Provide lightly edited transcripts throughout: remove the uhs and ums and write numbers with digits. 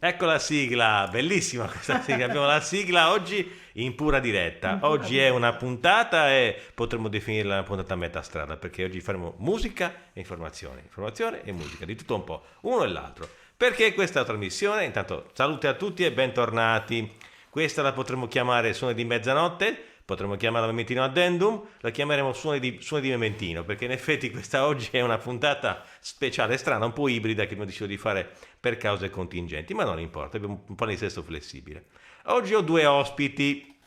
Ecco la sigla, bellissima questa sigla, abbiamo la sigla oggi in pura diretta. Oggi è una puntata e potremmo definirla una puntata a metà strada, perché oggi faremo musica e informazione e musica, di tutto un po', uno e l'altro. Perché questa trasmissione, intanto salute a tutti e bentornati. Questa la potremmo chiamare Suoni di Mezzanotte, potremmo chiamarla Mementino Addendum, la chiameremo Suoni di Mementino, perché in effetti questa oggi è una puntata speciale, strana, un po' ibrida, che abbiamo deciso di fare per cause contingenti, ma non importa, abbiamo un palinsesto flessibile. Oggi ho due ospiti,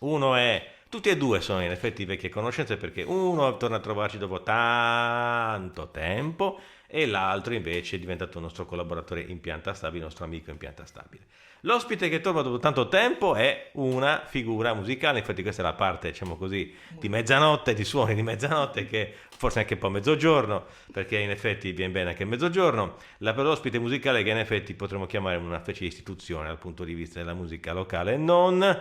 uno è, tutti e due sono in effetti vecchie conoscenze, perché uno torna a trovarci dopo tanto tempo e l'altro invece è diventato un nostro collaboratore in pianta stabile, nostro amico in pianta stabile. L'ospite che torna dopo tanto tempo è una figura musicale, infatti questa è la parte, diciamo così, di mezzanotte, di suoni di mezzanotte, che forse anche un po' mezzogiorno, perché in effetti viene bene anche mezzogiorno. L'ospite musicale che in effetti potremmo chiamare una specie di istituzione dal punto di vista della musica locale, non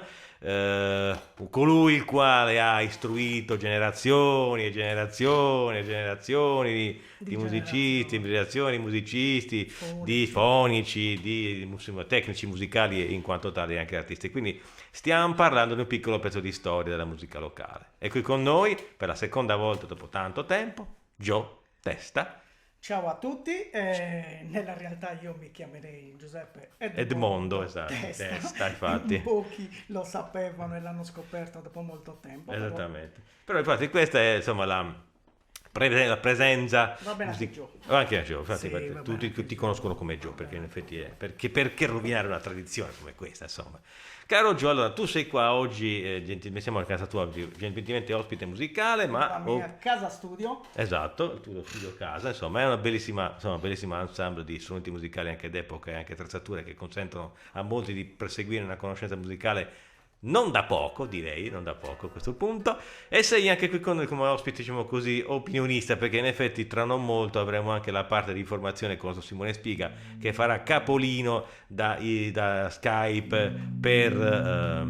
colui il quale ha istruito generazioni e generazioni e generazioni di musicisti, generazioni di musicisti, di fonici, di tecnici musicali e in quanto tali anche artisti. Quindi stiamo parlando di un piccolo pezzo di storia della musica locale. E qui con noi, per la seconda volta dopo tanto tempo, Joe Testa. Ciao a tutti, nella realtà io mi chiamerei Giuseppe Edmondo, esatto, Testa, infatti. Pochi lo sapevano e l'hanno scoperto dopo molto tempo. Esattamente. Però infatti questa è insomma la presenza. Va bene anche Joe. Anche Joe, infatti, Sì, tutti ti conoscono come Joe, perché in effetti è perché rovinare una tradizione come questa, insomma. Caro Joe, allora tu sei qua oggi, siamo a casa tua oggi, gentilmente ospite musicale, ma la mia casa studio. Esatto, il tuo studio casa, insomma, è una bellissima ensemble di strumenti musicali anche d'epoca e anche attrezzature che consentono a molti di perseguire una conoscenza musicale non da poco, direi, non da poco a questo punto. E sei anche qui con noi come ospite, diciamo così, opinionista, perché in effetti tra non molto avremo anche la parte di informazione con Simone Spiga, che farà capolino da Skype per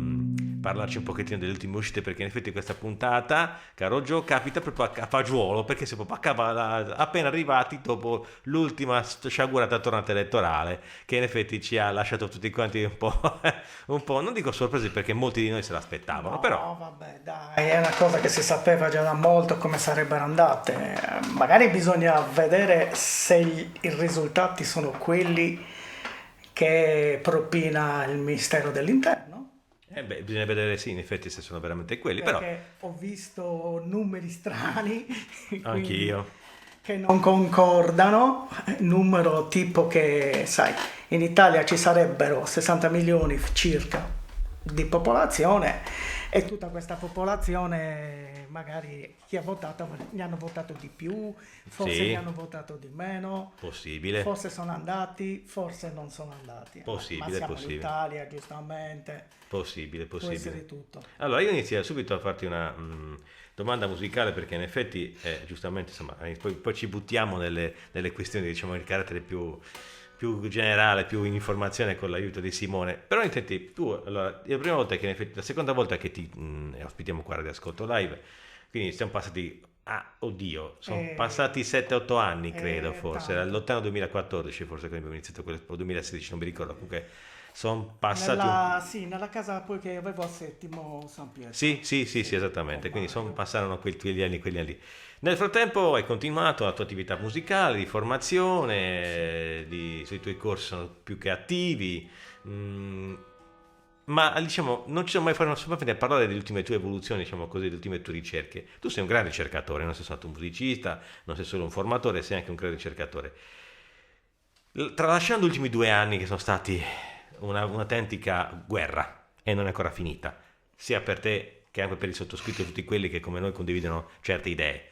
parlarci un pochettino delle ultime uscite, perché in effetti questa puntata, caro Joe, capita proprio a fagiolo, perché siamo proprio appena arrivati dopo l'ultima sciagurata tornata elettorale, che in effetti ci ha lasciato tutti quanti un po', non dico sorpresi, perché molti di noi se l'aspettavano, No, però vabbè, dai, è una cosa che si sapeva già da molto come sarebbero andate. Magari bisogna vedere se i risultati sono quelli che propina il Ministero dell'Interno. bisogna vedere, sì, in effetti se sono veramente quelli, Perché però ho visto numeri strani, anch'io. che non concordano, numero tipo che, sai, in Italia ci sarebbero 60 milioni circa di popolazione e tutta questa popolazione magari chi ha votato, ne hanno votato di più, forse Sì. ne hanno votato di meno, Possibile. forse sono andati, forse non sono andati. Possibile, Ma siamo possibile. in Italia, giustamente, Possibile. può essere tutto. Allora io inizio subito a farti una domanda musicale, perché in effetti giustamente, insomma, poi ci buttiamo nelle questioni, diciamo, di carattere più generale, più in informazione con l'aiuto di Simone. Però intenti tu, allora, la prima volta che in effetti, la seconda volta che ti ospitiamo qua di Ascolto Live, quindi siamo passati, sono passati 7-8 anni, credo, forse, era tanto. lontano 2014, forse quando abbiamo iniziato quello, 2016, non mi ricordo, comunque sono passati nella casa poi che avevo a Settimo San Pietro. Sì, esattamente, quindi passarono quegli anni lì. Nel frattempo hai continuato la tua attività musicale, di formazione, i tuoi corsi sono più che attivi, Ma diciamo, non ci sono mai fatto a parlare delle ultime tue evoluzioni, diciamo così, delle ultime tue ricerche. Tu sei un gran ricercatore, non sei stato un musicista, non sei solo un formatore, sei anche un gran ricercatore. Tralasciando gli ultimi 2 anni che sono stati un'autentica guerra e non è ancora finita, sia per te che anche per il sottoscritto e tutti quelli che come noi condividono certe idee.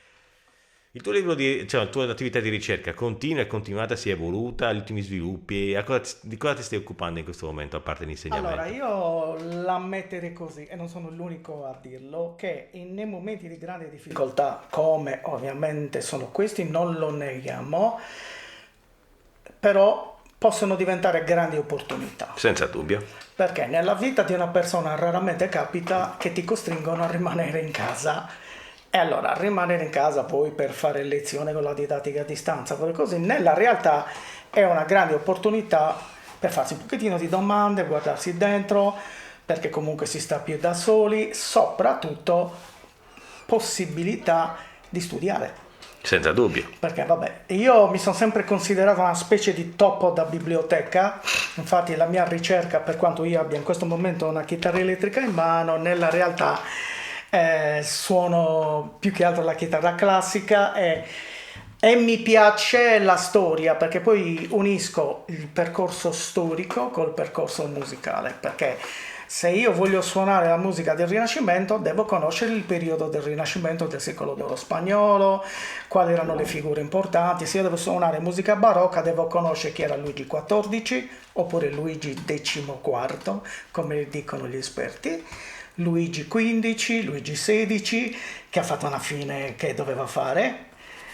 Il tuo libro cioè la tua attività di ricerca continua e continuata, si è evoluta, gli ultimi sviluppi, di cosa ti stai occupando in questo momento a parte l'insegnamento? Allora, io la metterei così, e non sono l'unico a dirlo, che nei momenti di grande difficoltà, come ovviamente sono questi, non lo neghiamo, però possono diventare grandi opportunità. Senza dubbio. Perché nella vita di una persona raramente capita che ti costringono a rimanere in casa. E allora rimanere in casa poi per fare lezione con la didattica a distanza, così, nella realtà è una grande opportunità per farsi un pochettino di domande, guardarsi dentro, perché comunque si sta più da soli, soprattutto possibilità di studiare. Senza dubbio. Perché vabbè, io mi sono sempre considerato una specie di topo da biblioteca, infatti la mia ricerca, per quanto io abbia in questo momento una chitarra elettrica in mano, nella realtà suono più che altro la chitarra classica e mi piace la storia, perché poi unisco il percorso storico col percorso musicale, perché se io voglio suonare la musica del Rinascimento devo conoscere il periodo del Rinascimento del secolo d'oro spagnolo, quali erano le figure importanti. Se io devo suonare musica barocca devo conoscere chi era Luigi XIV oppure Luigi XIV, come dicono gli esperti, Luigi XV, Luigi XVI, che ha fatto una fine che doveva fare.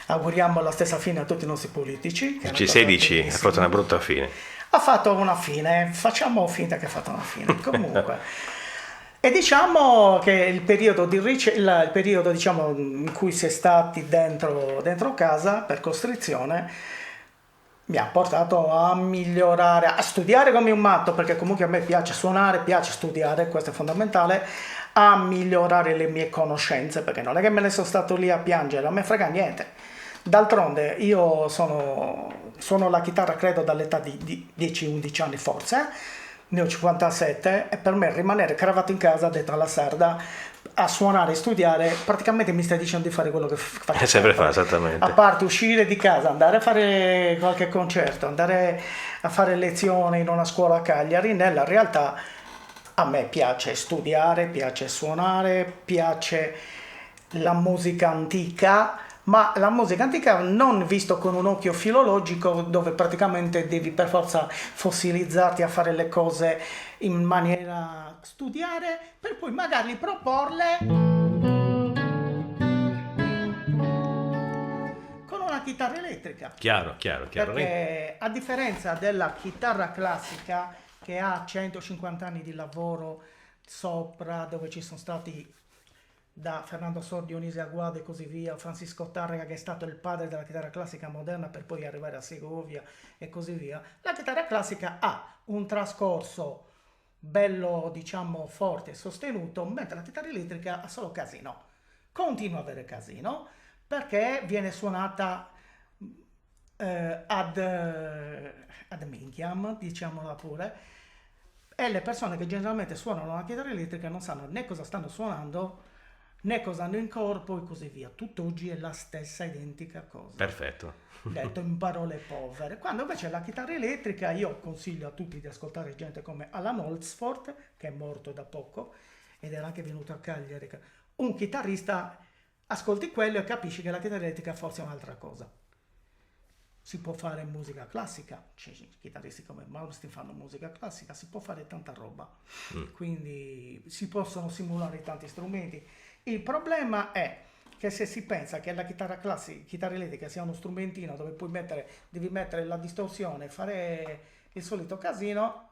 Auguriamo la stessa fine a tutti i nostri politici. Luigi XVI ha fatto una brutta fine. Ha fatto una fine, facciamo finta che ha fatto una fine. Comunque. E diciamo che il periodo il periodo diciamo, in cui si è stati dentro casa per costrizione mi ha portato a migliorare, a studiare come un matto, perché comunque a me piace suonare, piace studiare, questo è fondamentale, a migliorare le mie conoscenze, perché non è che me ne sono stato lì a piangere, non me frega niente. D'altronde io suono la chitarra credo dall'età di 10-11 anni forse, ne ho 57 e per me rimanere cravato in casa, detto alla sarda, a suonare e studiare, praticamente mi stai dicendo di fare quello che faccio sempre fa, esattamente. A parte uscire di casa, andare a fare qualche concerto, andare a fare lezioni in una scuola a Cagliari, nella realtà a me piace studiare, piace suonare, piace la musica antica, ma la musica antica non visto con un occhio filologico dove praticamente devi per forza fossilizzarti a fare le cose in maniera studiare per poi magari proporle con una chitarra elettrica. Chiaro. Perché a differenza della chitarra classica che ha 150 anni di lavoro sopra, dove ci sono stati da Fernando Sor, Dionisi Aguado e così via, Francisco Tárrega che è stato il padre della chitarra classica moderna per poi arrivare a Segovia e così via, la chitarra classica ha un trascorso bello, diciamo, forte e sostenuto, mentre la chitarra elettrica ha solo casino, continua a avere casino, perché viene suonata ad minchiam, diciamola pure, e le persone che generalmente suonano la chitarra elettrica non sanno né cosa stanno suonando, né cosa hanno in corpo e così via. Tutt'oggi è la stessa identica cosa. Perfetto. Detto in parole povere. Quando invece la chitarra elettrica, io consiglio a tutti di ascoltare gente come Alan Holdsworth, che è morto da poco, ed era anche venuto a Cagliari. Un chitarrista, ascolti quello e capisci che la chitarra elettrica forse è un'altra cosa. Si può fare musica classica, chitarristi come Malmsteen fanno musica classica, si può fare tanta roba, quindi si possono simulare tanti strumenti. Il problema è che se si pensa che la chitarra elettrica sia uno strumentino dove devi mettere la distorsione, fare il solito casino,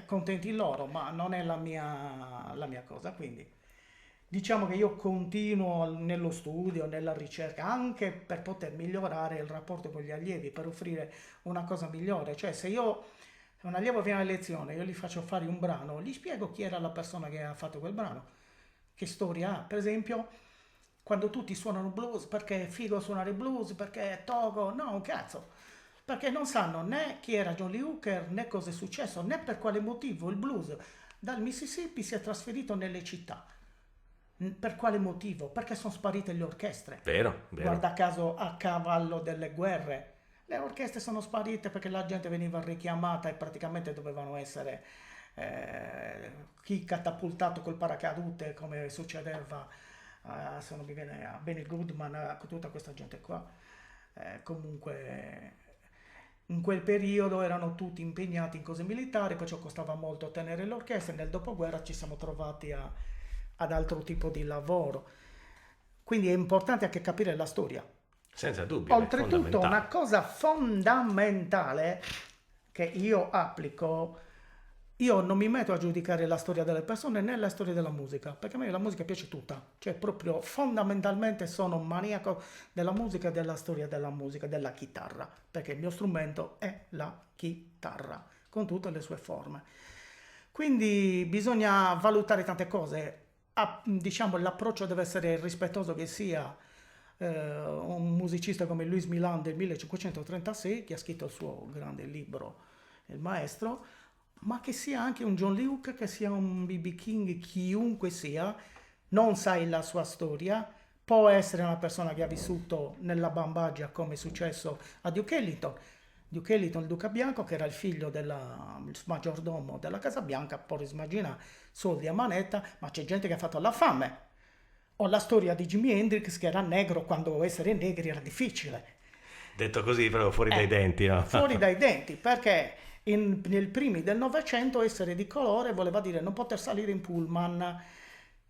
contenti loro, ma non è la mia cosa, quindi diciamo che io continuo nello studio, nella ricerca, anche per poter migliorare il rapporto con gli allievi, per offrire una cosa migliore. Cioè se un allievo viene a lezione, io gli faccio fare un brano, gli spiego chi era la persona che ha fatto quel brano, che storia ha. Per esempio, quando tutti suonano blues, perché è figo suonare blues, perché è togo, no, un cazzo. perché non sanno né chi era John Lee Hooker né cosa è successo, né per quale motivo il blues dal Mississippi si è trasferito nelle città. Per quale motivo? Perché sono sparite le orchestre. Vero, vero. Guarda caso, a cavallo delle guerre, le orchestre sono sparite perché la gente veniva richiamata e praticamente dovevano essere chi catapultato col paracadute, come succedeva se non mi viene a Benny Goodman, a tutta questa gente qua. Comunque in quel periodo erano tutti impegnati in cose militari, perciò costava molto tenere l'orchestra. Nel dopoguerra ci siamo trovati ad altro tipo di lavoro. Quindi è importante anche capire la storia. Senza dubbio. Oltretutto, una cosa fondamentale che io applico, io non mi metto a giudicare la storia delle persone né la storia della musica, perché a me la musica piace tutta. Cioè, proprio fondamentalmente sono maniaco della musica, della storia della musica, della chitarra, perché il mio strumento è la chitarra, con tutte le sue forme. Quindi bisogna valutare tante cose. Diciamo, l'approccio deve essere rispettoso, che sia un musicista come Louis Milan del 1536, che ha scritto il suo grande libro, Il Maestro, ma che sia anche un John Lee Hooker, che sia un B.B. King, chiunque sia, non sai la sua storia, può essere una persona che ha vissuto nella bambagia, come è successo a Duke Ellington. Duke Ellington, il duca bianco, che era il figlio del maggiordomo della Casa Bianca, può immaginare, soldi a manetta, ma c'è gente che ha fatto la fame. O la storia di Jimi Hendrix, che era negro quando essere negri era difficile. Detto così, proprio fuori dai denti, no? Fuori dai denti, perché nel primi del Novecento essere di colore voleva dire non poter salire in pullman,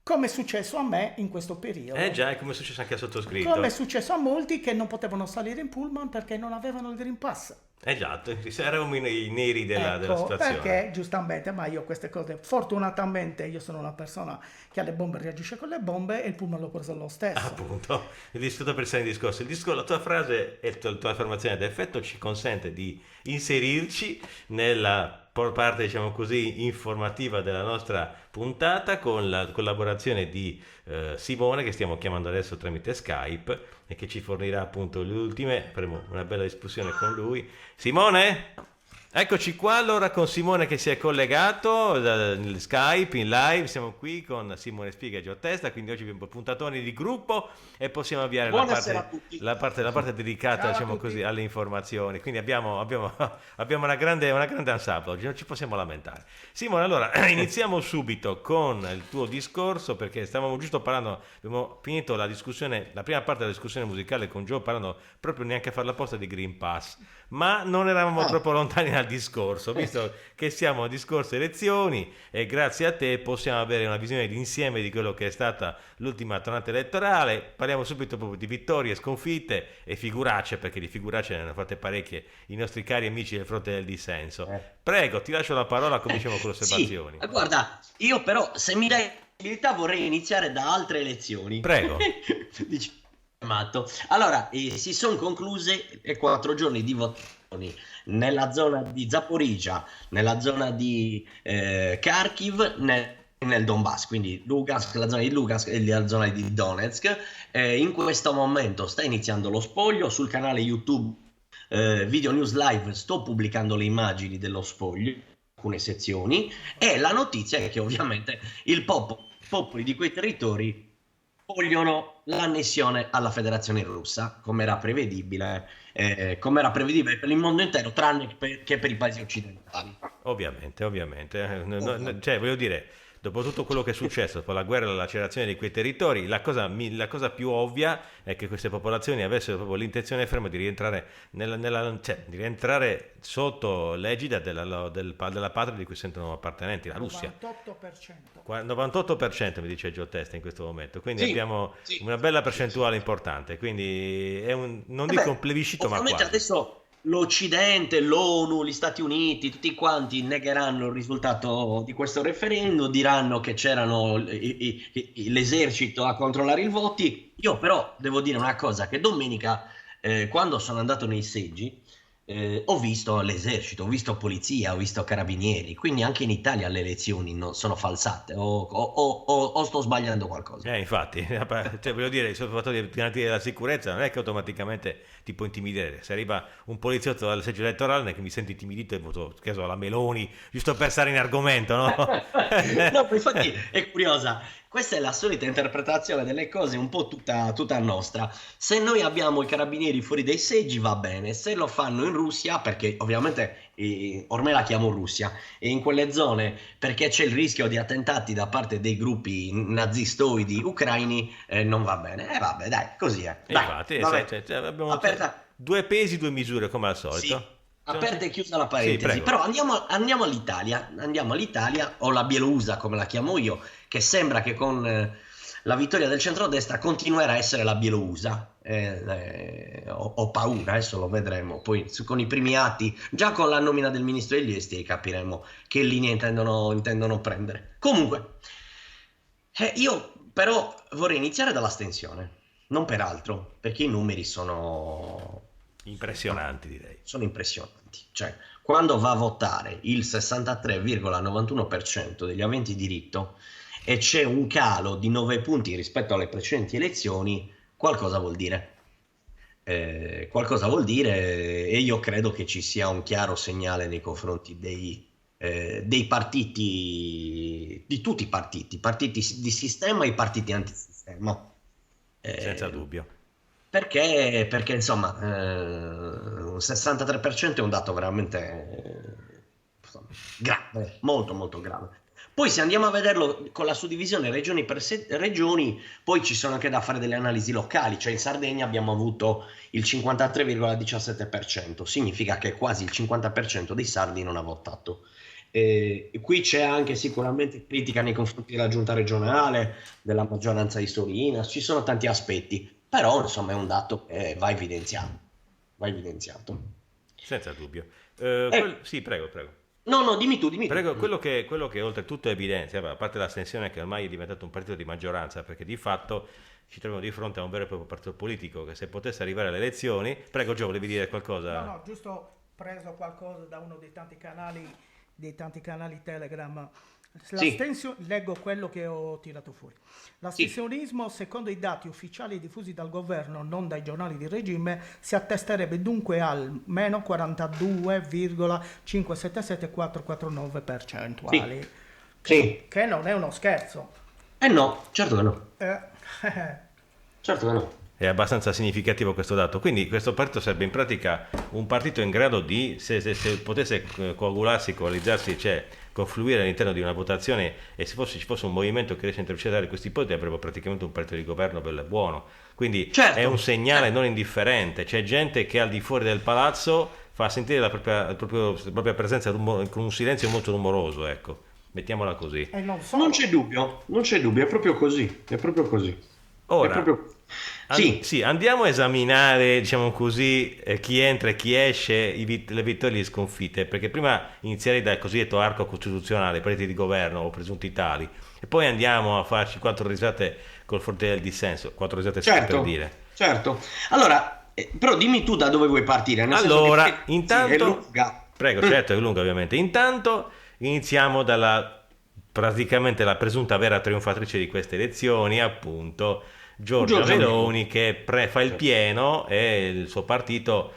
come è successo a me in questo periodo. Già, è come è successo anche a sottoscritto. Come è successo a molti che non potevano salire in pullman perché non avevano il Green Pass. Esatto, eravamo i neri della situazione. Perché giustamente, ma io queste cose, fortunatamente io sono una persona che alle bombe reagisce con le bombe e il pullman l'ho preso lo stesso. Appunto, il discorso per essere in discorso. La tua frase e la tua affermazione d'effetto ci consente di inserirci nella parte, diciamo così, informativa della nostra puntata, con la collaborazione di Simone, che stiamo chiamando adesso tramite Skype, e che ci fornirà appunto le ultime. Faremo una bella discussione con lui. Simone? Eccoci qua allora con Simone che si è collegato nel Skype in live. Siamo qui con Simone Spiga e Gio Testa, quindi oggi abbiamo puntatoni di gruppo e possiamo avviare la parte dedicata, diciamo così, alle informazioni. Quindi abbiamo una grande ensemble, oggi non ci possiamo lamentare. Simone, allora iniziamo subito con il tuo discorso, perché stavamo giusto parlando, abbiamo finito la discussione, la prima parte della discussione musicale con Gio, parlando proprio, neanche a farla apposta, di Green Pass, ma non eravamo troppo lontani dal discorso, visto che siamo a discorso elezioni, e grazie a te possiamo avere una visione d'insieme di quello che è stata l'ultima tornata elettorale. Parliamo subito proprio di vittorie, sconfitte e figuracce, perché di figuracce ne hanno fatte parecchie i nostri cari amici del fronte del dissenso. Prego, ti lascio la parola, cominciamo con le osservazioni. Sì, guarda, io però, se mi dai possibilità, vorrei iniziare da altre elezioni. Prego. Matto. Allora, si sono concluse 4 giorni di votazioni nella zona di Zaporizhzhia, nella zona di Kharkiv, nel Donbass, quindi Lugansk, la zona di Lugansk e la zona di Donetsk. In questo momento sta iniziando lo spoglio. Sul canale YouTube Video News Live sto pubblicando le immagini dello spoglio, alcune sezioni, e la notizia è che ovviamente i popoli di quei territori vogliono l'annessione alla Federazione Russa, come era prevedibile per il mondo intero, tranne che per i paesi occidentali. Ovviamente. Cioè, voglio dire, dopo tutto quello che è successo, dopo la guerra e la lacerazione di quei territori, la cosa più ovvia è che queste popolazioni avessero proprio l'intenzione ferma di rientrare di rientrare sotto l'egida della patria di cui sentono appartenenti, la Russia. 98% mi dice Gio Testa in questo momento, quindi abbiamo una bella percentuale importante, quindi è non dico un plebiscito, ma quasi. Adesso l'Occidente, l'ONU, gli Stati Uniti, tutti quanti negheranno il risultato di questo referendum, diranno che c'erano l'esercito a controllare i voti. Io però devo dire una cosa, che domenica, quando sono andato nei seggi, ho visto l'esercito, ho visto polizia, ho visto carabinieri, quindi anche in Italia le elezioni sono falsate o sto sbagliando qualcosa. Infatti, cioè, voglio dire, il solo fatto di garantire la sicurezza non è che automaticamente ti può intimidire. Se arriva un poliziotto dal seggio elettorale, non è che mi sento intimidito e voto, che so, la Meloni, giusto per stare in argomento, no? No, infatti è curiosa. Questa è la solita interpretazione delle cose, un po' tutta nostra. Se noi abbiamo i carabinieri fuori dai seggi va bene, se lo fanno in Russia, perché ovviamente ormai la chiamo Russia, e in quelle zone perché c'è il rischio di attentati da parte dei gruppi nazistoidi ucraini, non va bene. Vabbè, dai, così è. Dai, Infatti, vabbè. abbiamo Aperta. due pesi, due misure, come al Sì, solito. aperta e chiusa la Sì, parentesi, prego. però andiamo all'Italia, o la Bielorusia come la chiamo io, che sembra che con la vittoria del centrodestra continuerà a essere la Bielorusia. Ho paura, adesso lo vedremo, poi con i primi atti, già con la nomina del ministro degli esteri capiremo che linea intendono prendere. Comunque, io però vorrei iniziare dall'astensione, non per altro, perché i numeri sono Impressionanti, direi. sono impressionanti. Cioè, quando va a votare il 63,91% degli aventi diritto e c'è un calo di 9 punti rispetto alle precedenti elezioni, qualcosa vuol dire. Qualcosa vuol dire, e io credo che ci sia un chiaro segnale nei confronti dei partiti, di tutti i partiti di sistema e i partiti antisistema. Senza Eh, dubbio. perché insomma, un 63% è un dato veramente insomma, grave, molto molto grave. Poi se andiamo a vederlo con la suddivisione regioni per regioni, poi ci sono anche da fare delle analisi locali, cioè in Sardegna abbiamo avuto il 53,17%, significa che quasi il 50% dei sardi non ha votato. Qui c'è anche sicuramente critica nei confronti della giunta regionale, della maggioranza di Solinas, ci sono tanti aspetti, però insomma è un dato che va evidenziato. Va evidenziato. Senza dubbio. Sì, prego. No, dimmi tu. Prego, quello che oltretutto è evidente, a parte l'astensione che ormai è diventato un partito di maggioranza, perché di fatto ci troviamo di fronte a un vero e proprio partito politico che se potesse arrivare alle elezioni... Prego Gio, volevi dire qualcosa? No, giusto preso qualcosa da uno dei tanti canali Telegram. Sì. Leggo quello che ho tirato fuori. L'astensionismo, secondo i dati ufficiali diffusi dal governo, non dai giornali di regime, si attesterebbe dunque al meno 42,577,449 percentuali. Sì. Che non è uno scherzo. No, certo che no. Certo che no. È abbastanza significativo questo dato. Quindi questo partito sarebbe in pratica un partito in grado di, se potesse coagularsi, coalizzarsi, cioè confluire all'interno di una votazione, e se ci fosse un movimento che riesce a intercettare questi ipotesi, avrebbe praticamente un partito di governo bello e buono. Quindi certo, è un segnale certo. non indifferente. C'è gente che al di fuori del palazzo fa sentire la propria presenza con un silenzio molto rumoroso, ecco. Mettiamola così. E non Non c'è dubbio, è proprio così. Ora, È proprio... Sì. Andiamo a esaminare, diciamo così, chi entra e chi esce, le vittorie e le sconfitte, perché prima inizierei dal cosiddetto arco costituzionale, partiti di governo o presunti tali, e poi andiamo a farci 4 risate col fronte del dissenso, 4 risate per dire. Certo. Allora, però dimmi tu da dove vuoi partire. Allora, intanto... Sì, è lunga. Prego, certo, è lunga ovviamente. Intanto iniziamo dalla praticamente la presunta vera trionfatrice di queste elezioni, appunto Giorgia Meloni, che fa il pieno e il suo partito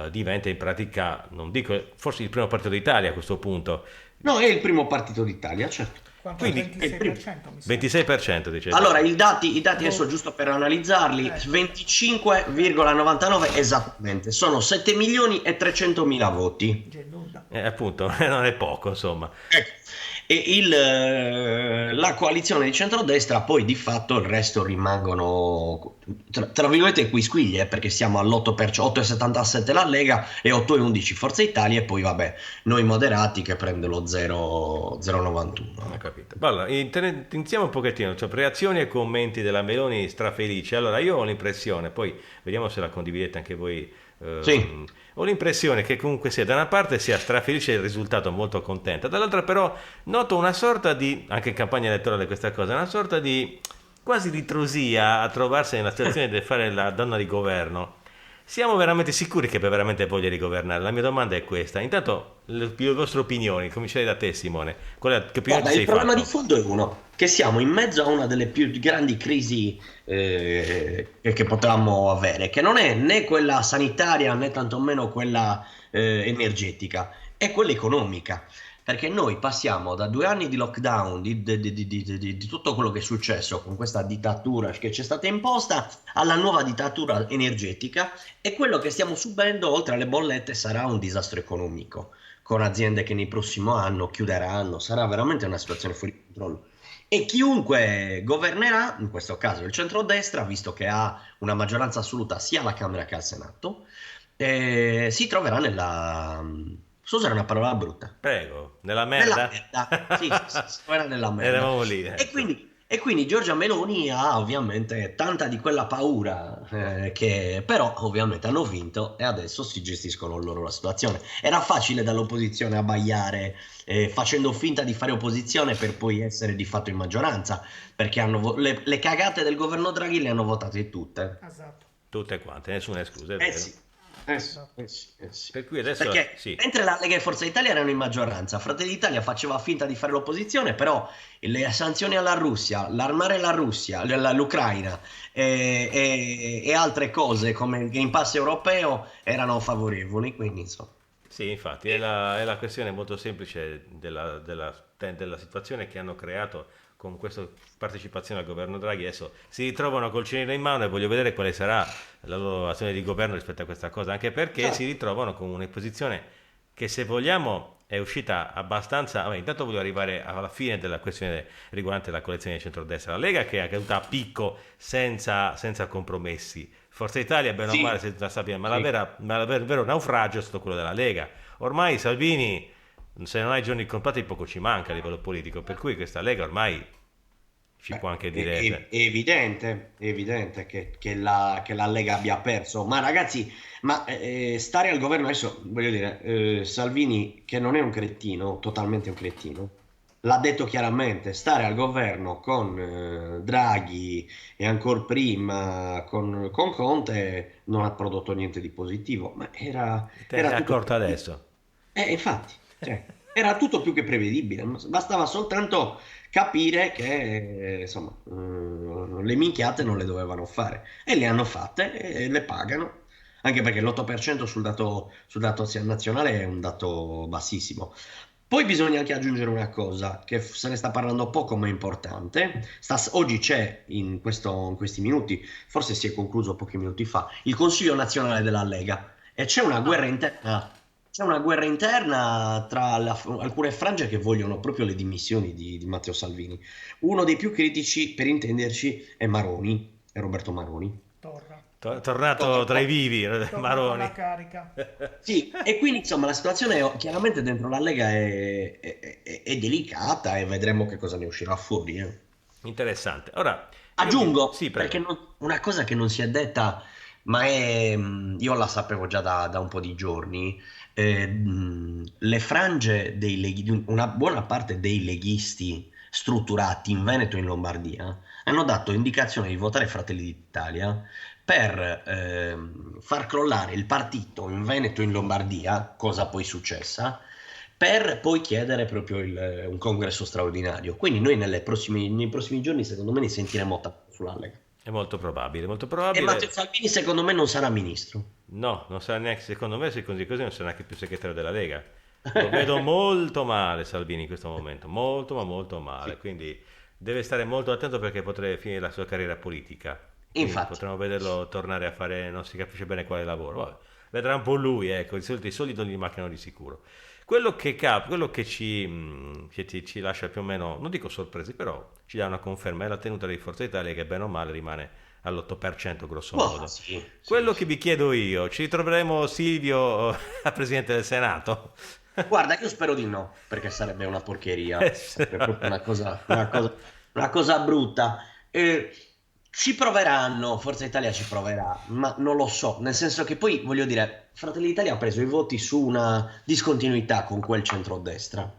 diventa in pratica, non dico, forse il primo partito d'Italia a questo punto. No, è il primo partito d'Italia, certo. Quindi 26% dice. Allora, i dati adesso giusto per analizzarli, 25,99 esattamente, sono 7 milioni e 300 mila voti. Appunto, non è poco, insomma. Ecco. E la coalizione di centrodestra, poi di fatto il resto rimangono tra virgolette quisquiglie, perché siamo all'8%, 8,77 la Lega e 8,11 Forza Italia, e poi vabbè, noi moderati che prende lo 0,91. Ho capito. Allora, iniziamo un pochettino, cioè reazioni e commenti della Meloni strafelice. Allora, io ho l'impressione, poi vediamo se la condividete anche voi. Sì. Ho l'impressione che comunque sia da una parte sia strafelice del risultato, molto contenta, dall'altra però noto una sorta di, anche in campagna elettorale questa cosa, una sorta di quasi ritrosia a trovarsi nella situazione di fare la donna di governo, siamo veramente sicuri che abbia veramente voglia di governare? La mia domanda è questa. Intanto, le vostre opinioni, comincerei da te, Simone. Che opinione Guarda, ti il sei problema fatto? di fondo è uno, che siamo in mezzo a una delle più grandi crisi che potevamo avere, che non è né quella sanitaria né tantomeno quella energetica, è quella economica. Perché noi passiamo da 2 anni di lockdown, di tutto quello che è successo con questa dittatura che ci è stata imposta, alla nuova dittatura energetica, e quello che stiamo subendo, oltre alle bollette, sarà un disastro economico, con aziende che nel prossimo anno chiuderanno. Sarà veramente una situazione fuori controllo. E chiunque governerà, in questo caso il centrodestra, visto che ha una maggioranza assoluta sia alla Camera che al Senato, si troverà nella... So usare una parola brutta. Prego, nella Nella merda? merda. Sì, si troverà nella merda. Eravamo lì. E quindi Giorgia Meloni ha ovviamente tanta di quella paura, che però ovviamente hanno vinto e adesso si gestiscono loro la situazione. Era facile dall'opposizione abbaiare, facendo finta di fare opposizione per poi essere di fatto in maggioranza, perché le cagate del governo Draghi le hanno votate tutte. Esatto. Tutte quante, nessuna esclusa, è Eh vero. sì. Sì. Per cui adesso Perché sì. mentre la Lega e Forza Italia erano in maggioranza, Fratelli d'Italia faceva finta di fare l'opposizione, però le sanzioni alla Russia, l'armare la Russia, l'Ucraina e altre cose come il Green Pass europeo erano favorevoli, quindi insomma. Sì, infatti, è la questione molto semplice della situazione che hanno creato con questa partecipazione al governo Draghi. Adesso si ritrovano col cenere in mano e voglio vedere quale sarà la loro azione di governo rispetto a questa cosa, anche perché si ritrovano con una posizione che, se vogliamo, è uscita abbastanza... Vabbè, intanto voglio arrivare alla fine della questione riguardante la coalizione di centrodestra. La Lega, che è caduta a picco senza compromessi. Forza Italia, bene o male, senza sapere, ma il vero naufragio è stato quello della Lega. Ormai Salvini, se non hai giorni contati, poco ci manca a livello politico, per cui questa Lega ormai ci può anche dire... È evidente che la Lega abbia perso. Ma ragazzi, stare al governo adesso, voglio dire, Salvini, che non è un cretino, totalmente un cretino, l'ha detto chiaramente: stare al governo con Draghi e ancora prima con Conte non ha prodotto niente di positivo, ma era Te ne sei tutto... accorto adesso? Infatti, cioè, era tutto più che prevedibile, bastava soltanto capire che insomma, le minchiate non le dovevano fare, e le hanno fatte e le pagano, anche perché l'8% sul dato nazionale è un dato bassissimo. Poi bisogna anche aggiungere una cosa, che se ne sta parlando poco ma è importante. Oggi c'è, in questi minuti, forse si è concluso pochi minuti fa, il Consiglio nazionale della Lega, e c'è una guerra interna. C'è una guerra interna tra alcune frange che vogliono proprio le dimissioni di Matteo Salvini. Uno dei più critici, per intenderci, è Roberto Maroni. Tornato tra i vivi, Maroni. La carica. Sì, e quindi insomma la situazione chiaramente dentro la Lega è delicata, e vedremo che cosa ne uscirà fuori. Interessante. Ora, Aggiungo, sì, prego. perché una cosa che non si è detta, ma io la sapevo già da un po' di giorni, le frange una buona parte dei leghisti strutturati in Veneto e in Lombardia hanno dato indicazione di votare Fratelli d'Italia per far crollare il partito in Veneto e in Lombardia, cosa poi successa, per poi chiedere proprio un congresso straordinario. Quindi noi nei prossimi giorni, secondo me, ne sentiremo sulla Lega. È molto probabile, molto E probabile. Matteo Salvini, secondo me, non sarà ministro. No, non sarà neanche, secondo me, se così non sarà neanche più segretario della Lega. Lo vedo molto male Salvini in questo momento, molto ma molto male, Sì. quindi deve stare molto attento, perché potrebbe finire la sua carriera politica. Quindi Infatti. potremmo vederlo tornare a fare, non si capisce bene quale lavoro. Vabbè, vedrà un po' lui, ecco, i soldi non gli mancano di sicuro. Quello che ci lascia più o meno, non dico sorpresi, però ci dà una conferma, è la tenuta di Forza Italia, che bene o male rimane all'8% grosso modo. Sì, Quello sì. che vi chiedo io, ci ritroveremo Silvio a Presidente del Senato? Guarda, io spero di no, perché sarebbe una porcheria, sarebbe proprio una cosa brutta. Ci proveranno, Forza Italia ci proverà, ma non lo so, nel senso che poi, voglio dire, Fratelli d'Italia ha preso i voti su una discontinuità con quel centrodestra.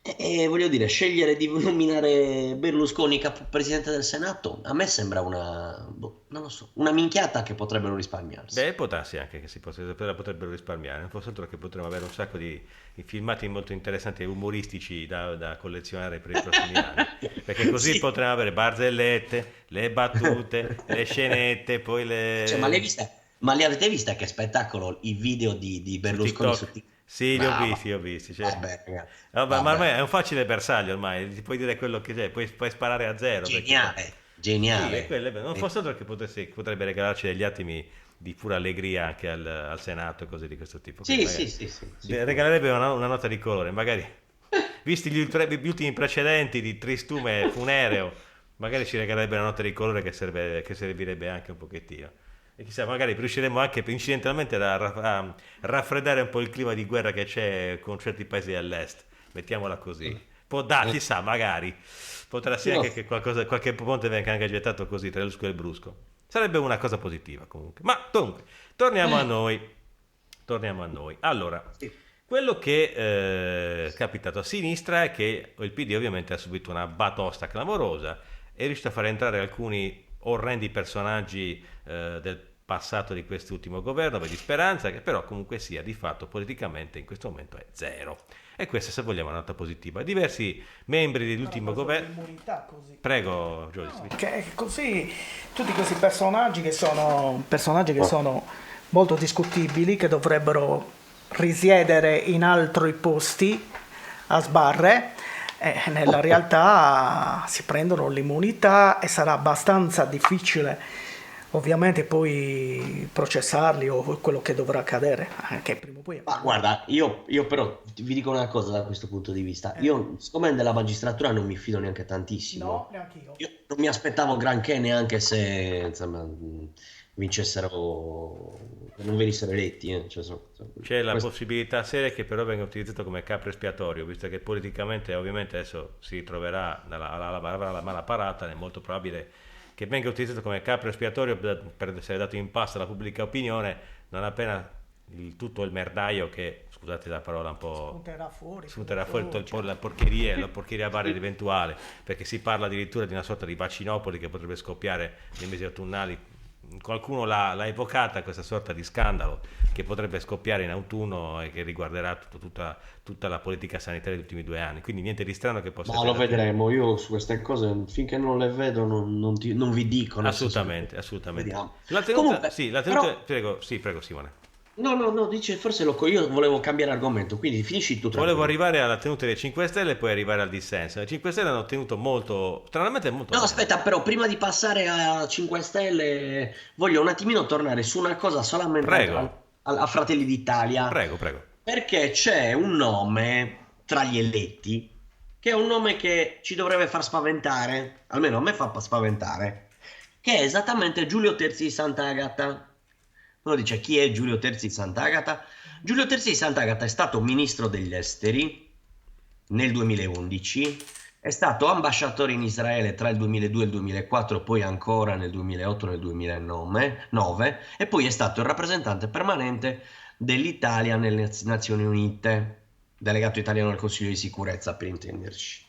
E voglio dire, scegliere di nominare Berlusconi capo presidente del Senato, a me sembra non lo so, una minchiata che potrebbero risparmiarsi. Beh, può darsi anche che potrebbero risparmiare, non fosse altro che potremmo avere un sacco di filmati molto interessanti e umoristici da collezionare per i prossimi anni, perché così Sì. potremmo avere barzellette, le battute, le scenette, poi Cioè, le... ma li avete viste che spettacolo i video di su Berlusconi su TikTok. TikTok? Sì, Bravo. li ho visti, certo. Vabbè, ragazzi, Vabbè, ma ormai vabbè. è un facile bersaglio ormai, ti puoi dire quello che c'è, puoi sparare a zero, perché poi... Geniale, Sì, è geniale. quello, è vero. Non fosse altro che potrebbe regalarci degli attimi di pura allegria anche al Senato e cose di questo tipo. Quindi Sì, magari sì, sì, sì, sicuro. regalerebbe una nota di colore, magari visti gli ultimi precedenti di tristume funereo, magari ci regalerebbe una nota di colore che servirebbe anche un pochettino. E chissà, magari riusciremo anche incidentalmente a raffreddare un po' il clima di guerra che c'è con certi paesi dell'est. Mettiamola così. Può darsi, Eh, chissà, magari. Potrà essere no, anche che qualche ponte venga anche gettato così tra il lusco e il brusco. Sarebbe una cosa positiva comunque. Ma comunque, torniamo a noi. Torniamo a noi. Allora, sì. quello che è capitato a sinistra è che il PD ovviamente ha subito una batosta clamorosa, è riuscito a far entrare alcuni orrendi personaggi del passato di quest'ultimo governo, vedi Speranza, che però comunque sia di fatto politicamente in questo momento è zero. E questa, se vogliamo, è una nota positiva. Diversi membri Però dell'ultimo preso governo... l'immunità così. Prego, Giorgio. No, che così tutti questi personaggi che sono molto discutibili, che dovrebbero risiedere in altri posti a sbarre, nella realtà si prendono l'immunità e sarà abbastanza difficile ovviamente poi processarli o quello che dovrà accadere, anche prima o poi. Ma guarda, io però vi dico una cosa da questo punto di vista. Eh, Io, siccome della magistratura non mi fido neanche no, tantissimo, neanche io. io non mi aspettavo granché neanche se insomma, vincessero, non venissero eletti. Cioè, C'è la questo- possibilità seria che però venga utilizzato come capro espiatorio, visto che politicamente ovviamente adesso si troverà alla mala parata, è molto probabile che venga utilizzato come capro espiatorio per essere dato in pasto alla pubblica opinione, non appena tutto il merdaio che, scusate la parola un po', spunterà fuori Cioè, la porcheria varia ed eventuale, perché si parla addirittura di una sorta di vacinopoli che potrebbe scoppiare nei mesi autunnali. Qualcuno l'ha evocata questa sorta di scandalo che potrebbe scoppiare in autunno e che riguarderà tutta la politica sanitaria degli ultimi 2 anni. Quindi niente di strano che possa Ma lo essere. vedremo. Io su queste cose, finché non le vedo, non vi dico. Nel senso che Assolutamente, assolutamente. vediamo. La tenuta, Comunque, sì, la tenuta, però, prego, sì, prego Simone. no, dice, forse io volevo cambiare argomento, quindi finisci tu Volevo tranquillo. arrivare alla tenuta dei 5 Stelle e poi arrivare al dissenso. Le 5 Stelle hanno tenuto molto, stranamente molto No, bene. aspetta, però prima di passare a 5 Stelle, voglio un attimino tornare su una cosa solamente Prego, a Fratelli d'Italia, prego, prego. perché c'è un nome tra gli eletti che è un nome che ci dovrebbe far spaventare, almeno a me fa spaventare, che è esattamente Giulio Terzi di Sant'Agata. Uno dice chi è Giulio Terzi di Sant'Agata? Giulio Terzi di Sant'Agata è stato ministro degli esteri nel 2011, è stato ambasciatore in Israele tra il 2002 e il 2004, poi ancora nel 2008 e nel 2009, e poi è stato il rappresentante permanente dell'Italia nelle Nazioni Unite, delegato italiano al Consiglio di Sicurezza per intenderci.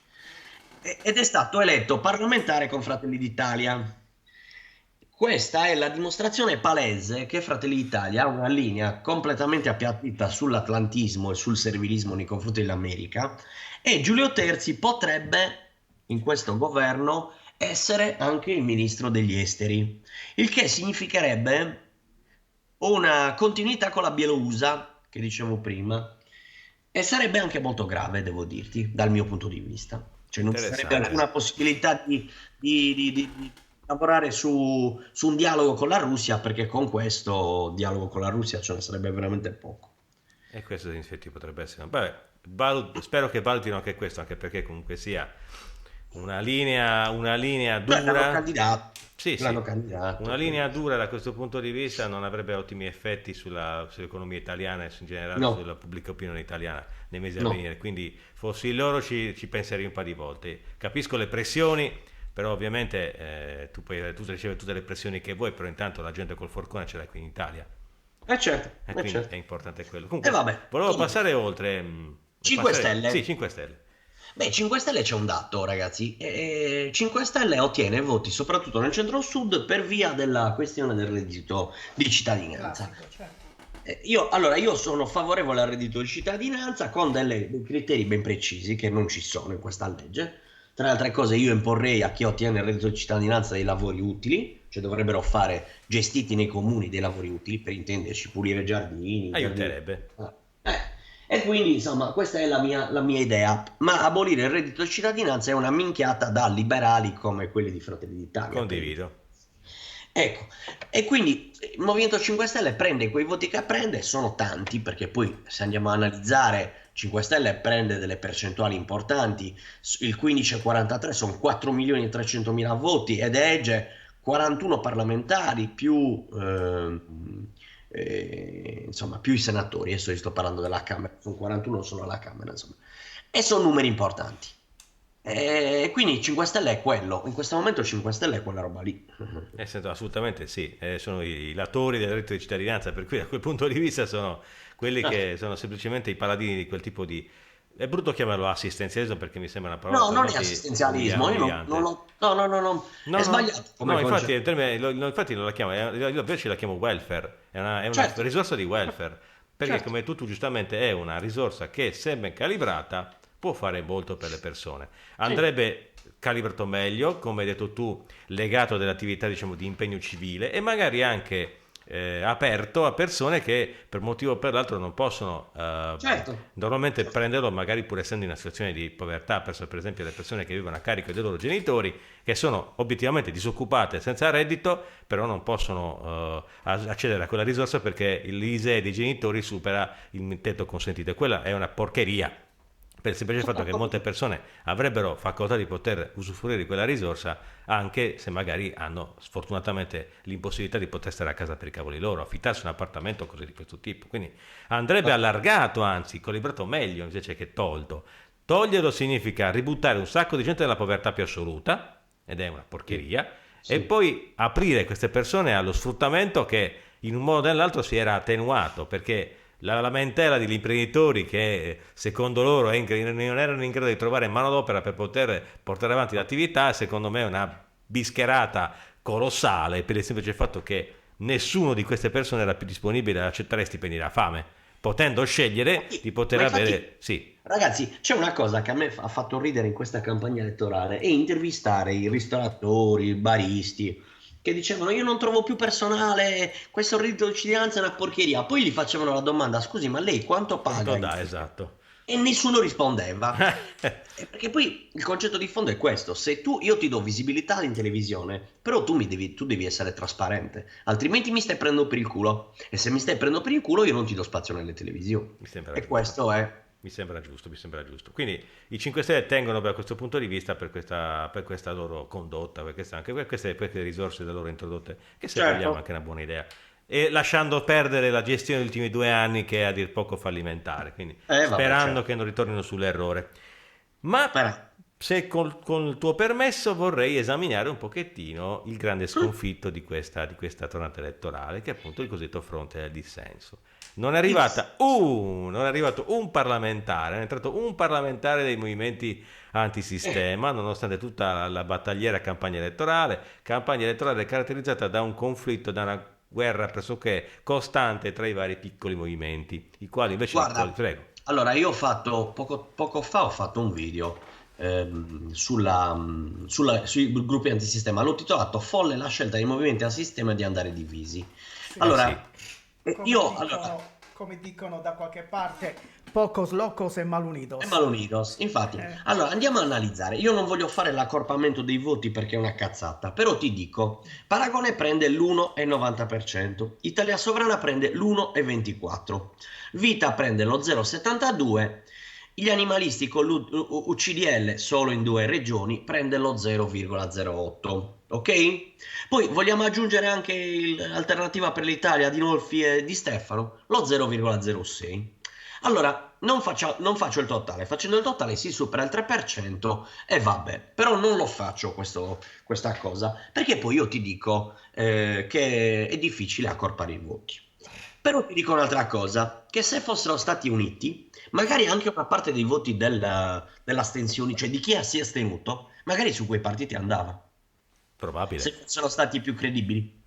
Ed è stato eletto parlamentare con Fratelli d'Italia. Questa è la dimostrazione palese che Fratelli d'Italia ha una linea completamente appiattita sull'atlantismo e sul servilismo nei confronti dell'America e Giulio Terzi potrebbe, in questo governo, essere anche il ministro degli esteri, il che significherebbe una continuità con la Bielorussia, che dicevo prima, e sarebbe anche molto grave, devo dirti, dal mio punto di vista. Cioè non ci sarebbe Interessante. alcuna possibilità di lavorare su un dialogo con la Russia, perché con questo dialogo con la Russia ce ne sarebbe veramente poco. E questo in effetti potrebbe essere. Vabbè, spero che valutino anche questo, anche perché comunque sia una linea Beh, l'hanno dura. candidato, Sì, sì, l'hanno candidato. una linea dura da questo punto di vista non avrebbe ottimi effetti sull'economia italiana e in generale No, sulla pubblica opinione italiana nei mesi a no. venire. Quindi, fossi loro, ci penserei un paio di volte. Capisco le pressioni, però ovviamente tu ricevi tutte le pressioni che vuoi, però intanto la gente col forcone ce l'hai qui in Italia. Certo, E quindi è certo. importante quello. E Comunque, vabbè, volevo comunque, passare oltre. 5 Stelle. Sì, 5 Stelle. Beh, 5 Stelle c'è un dato, ragazzi. 5 Stelle ottiene voti soprattutto nel centro-sud per via della questione del reddito di cittadinanza. Classico, certo. Io sono favorevole al reddito di cittadinanza con dei criteri ben precisi che non ci sono in questa legge. Tra le altre cose, io imporrei a chi ottiene il reddito di cittadinanza dei lavori utili, cioè dovrebbero fare gestiti nei comuni dei lavori utili, per intenderci, pulire giardini. Aiuterebbe. E quindi, insomma, questa è la mia idea. Ma abolire il reddito di cittadinanza è una minchiata da liberali come quelli di Fratelli d'Italia. Condivido. Ecco, e quindi il Movimento 5 Stelle prende quei voti che prende, sono tanti, perché poi se andiamo a analizzare, 5 Stelle prende delle percentuali importanti, il 15,43 sono 4 milioni e 300 mila voti ed elegge 41 parlamentari più, insomma, più i senatori, adesso io sto parlando della Camera, sono 41 solo alla Camera, insomma, e sono numeri importanti. Quindi 5 Stelle è quello, in questo momento 5 Stelle è quella roba lì. Assolutamente sì, sono i latori del reddito di cittadinanza, per cui da quel punto di vista sono quelli che sono semplicemente i paladini di quel tipo di... È brutto chiamarlo assistenzialismo perché mi sembra una parola... No, non è assistenzialismo, no, è sbagliato. No, infatti, infatti non la chiamo, io invece la chiamo welfare, è una Certo. risorsa di welfare, perché Certo. come tu giustamente è una risorsa che se ben calibrata può fare molto per le persone. Andrebbe calibrato meglio, come hai detto tu, legato a delle attività, diciamo, di impegno civile e magari anche aperto a persone che per un motivo o per l'altro non possono Certo. normalmente prenderlo, magari pur essendo in una situazione di povertà, per esempio le persone che vivono a carico dei loro genitori, che sono obiettivamente disoccupate senza reddito, però non possono accedere a quella risorsa perché l'ISEE dei genitori supera il tetto consentito, e quella è una porcheria, per il semplice fatto che molte persone avrebbero facoltà di poter usufruire di quella risorsa anche se magari hanno sfortunatamente l'impossibilità di poter stare a casa per i cavoli loro, affittarsi un appartamento così di questo tipo. Quindi andrebbe allargato, anzi calibrato meglio invece che tolto. Toglierlo significa ributtare un sacco di gente nella povertà più assoluta, ed è una porcheria, Sì. e poi aprire queste persone allo sfruttamento che in un modo o nell'altro si era attenuato, perché la lamentela degli imprenditori che secondo loro non erano in grado di trovare manodopera per poter portare avanti l'attività, secondo me è una bischerata colossale, per il semplice fatto che nessuno di queste persone era più disponibile ad accettare stipendi da fame, potendo scegliere di poter Ma infatti, avere... Sì, ragazzi, c'è una cosa che a me ha fatto ridere in questa campagna elettorale, è intervistare i ristoratori, i baristi, che dicevano io non trovo più personale, questo reddito di cittadinanza è una porcheria. Poi gli facevano la domanda, scusi, ma lei quanto paga? quanto dà, esatto. E nessuno rispondeva. Perché poi il concetto di fondo è questo: se io ti do visibilità in televisione, però tu devi essere trasparente, altrimenti mi stai prendendo per il culo. E se mi stai prendendo per il culo, io non ti do spazio nelle televisioni. Mi sembra E giusto. questo è. Mi sembra giusto, mi sembra giusto. Quindi i 5 Stelle tengono da questo punto di vista per questa loro condotta, perché anche per queste risorse da loro introdotte, che se Certo. vogliamo è anche una buona idea. E lasciando perdere la gestione degli ultimi 2 anni che è a dir poco fallimentare, quindi Vabbè, sperando certo. che non ritornino sull'errore. Ma Spera. se con il tuo permesso vorrei esaminare un pochettino il grande sconfitto di questa tornata elettorale, che è appunto il cosiddetto fronte del dissenso. Non è arrivato un parlamentare, non è entrato un parlamentare dei movimenti antisistema, nonostante tutta la battagliera campagna elettorale caratterizzata da un conflitto, da una guerra pressoché costante tra i vari piccoli movimenti, i quali invece... Guarda, Prego. allora io ho fatto poco fa ho fatto un video sui gruppi antisistema, l'ho titolato Folle la scelta dei movimenti antisistema di andare divisi. Allora, Come dicono da qualche parte, pocos locos e malunidos. E malunidos, infatti. Allora, andiamo a analizzare. Io non voglio fare l'accorpamento dei voti perché è una cazzata, però ti dico, Paragone prende l'1,90%, Italia Sovrana prende l'1,24%, Vita prende lo 0,72%, gli animalisti con l'UCDL solo in 2 regioni prende lo 0,08%. Ok? Poi vogliamo aggiungere anche l'Alternativa per l'Italia di Nolfi e Di Stefano, lo 0,06%. Allora, non faccio il totale, facendo il totale si supera il 3% e vabbè, però non lo faccio questa cosa, perché poi io ti dico che è difficile accorpare i voti. Però ti dico un'altra cosa, che se fossero stati uniti, magari anche una parte dei voti dell'astensione, cioè di chi si è astenuto, magari su quei partiti andava, Probabile, se fossero stati più credibili.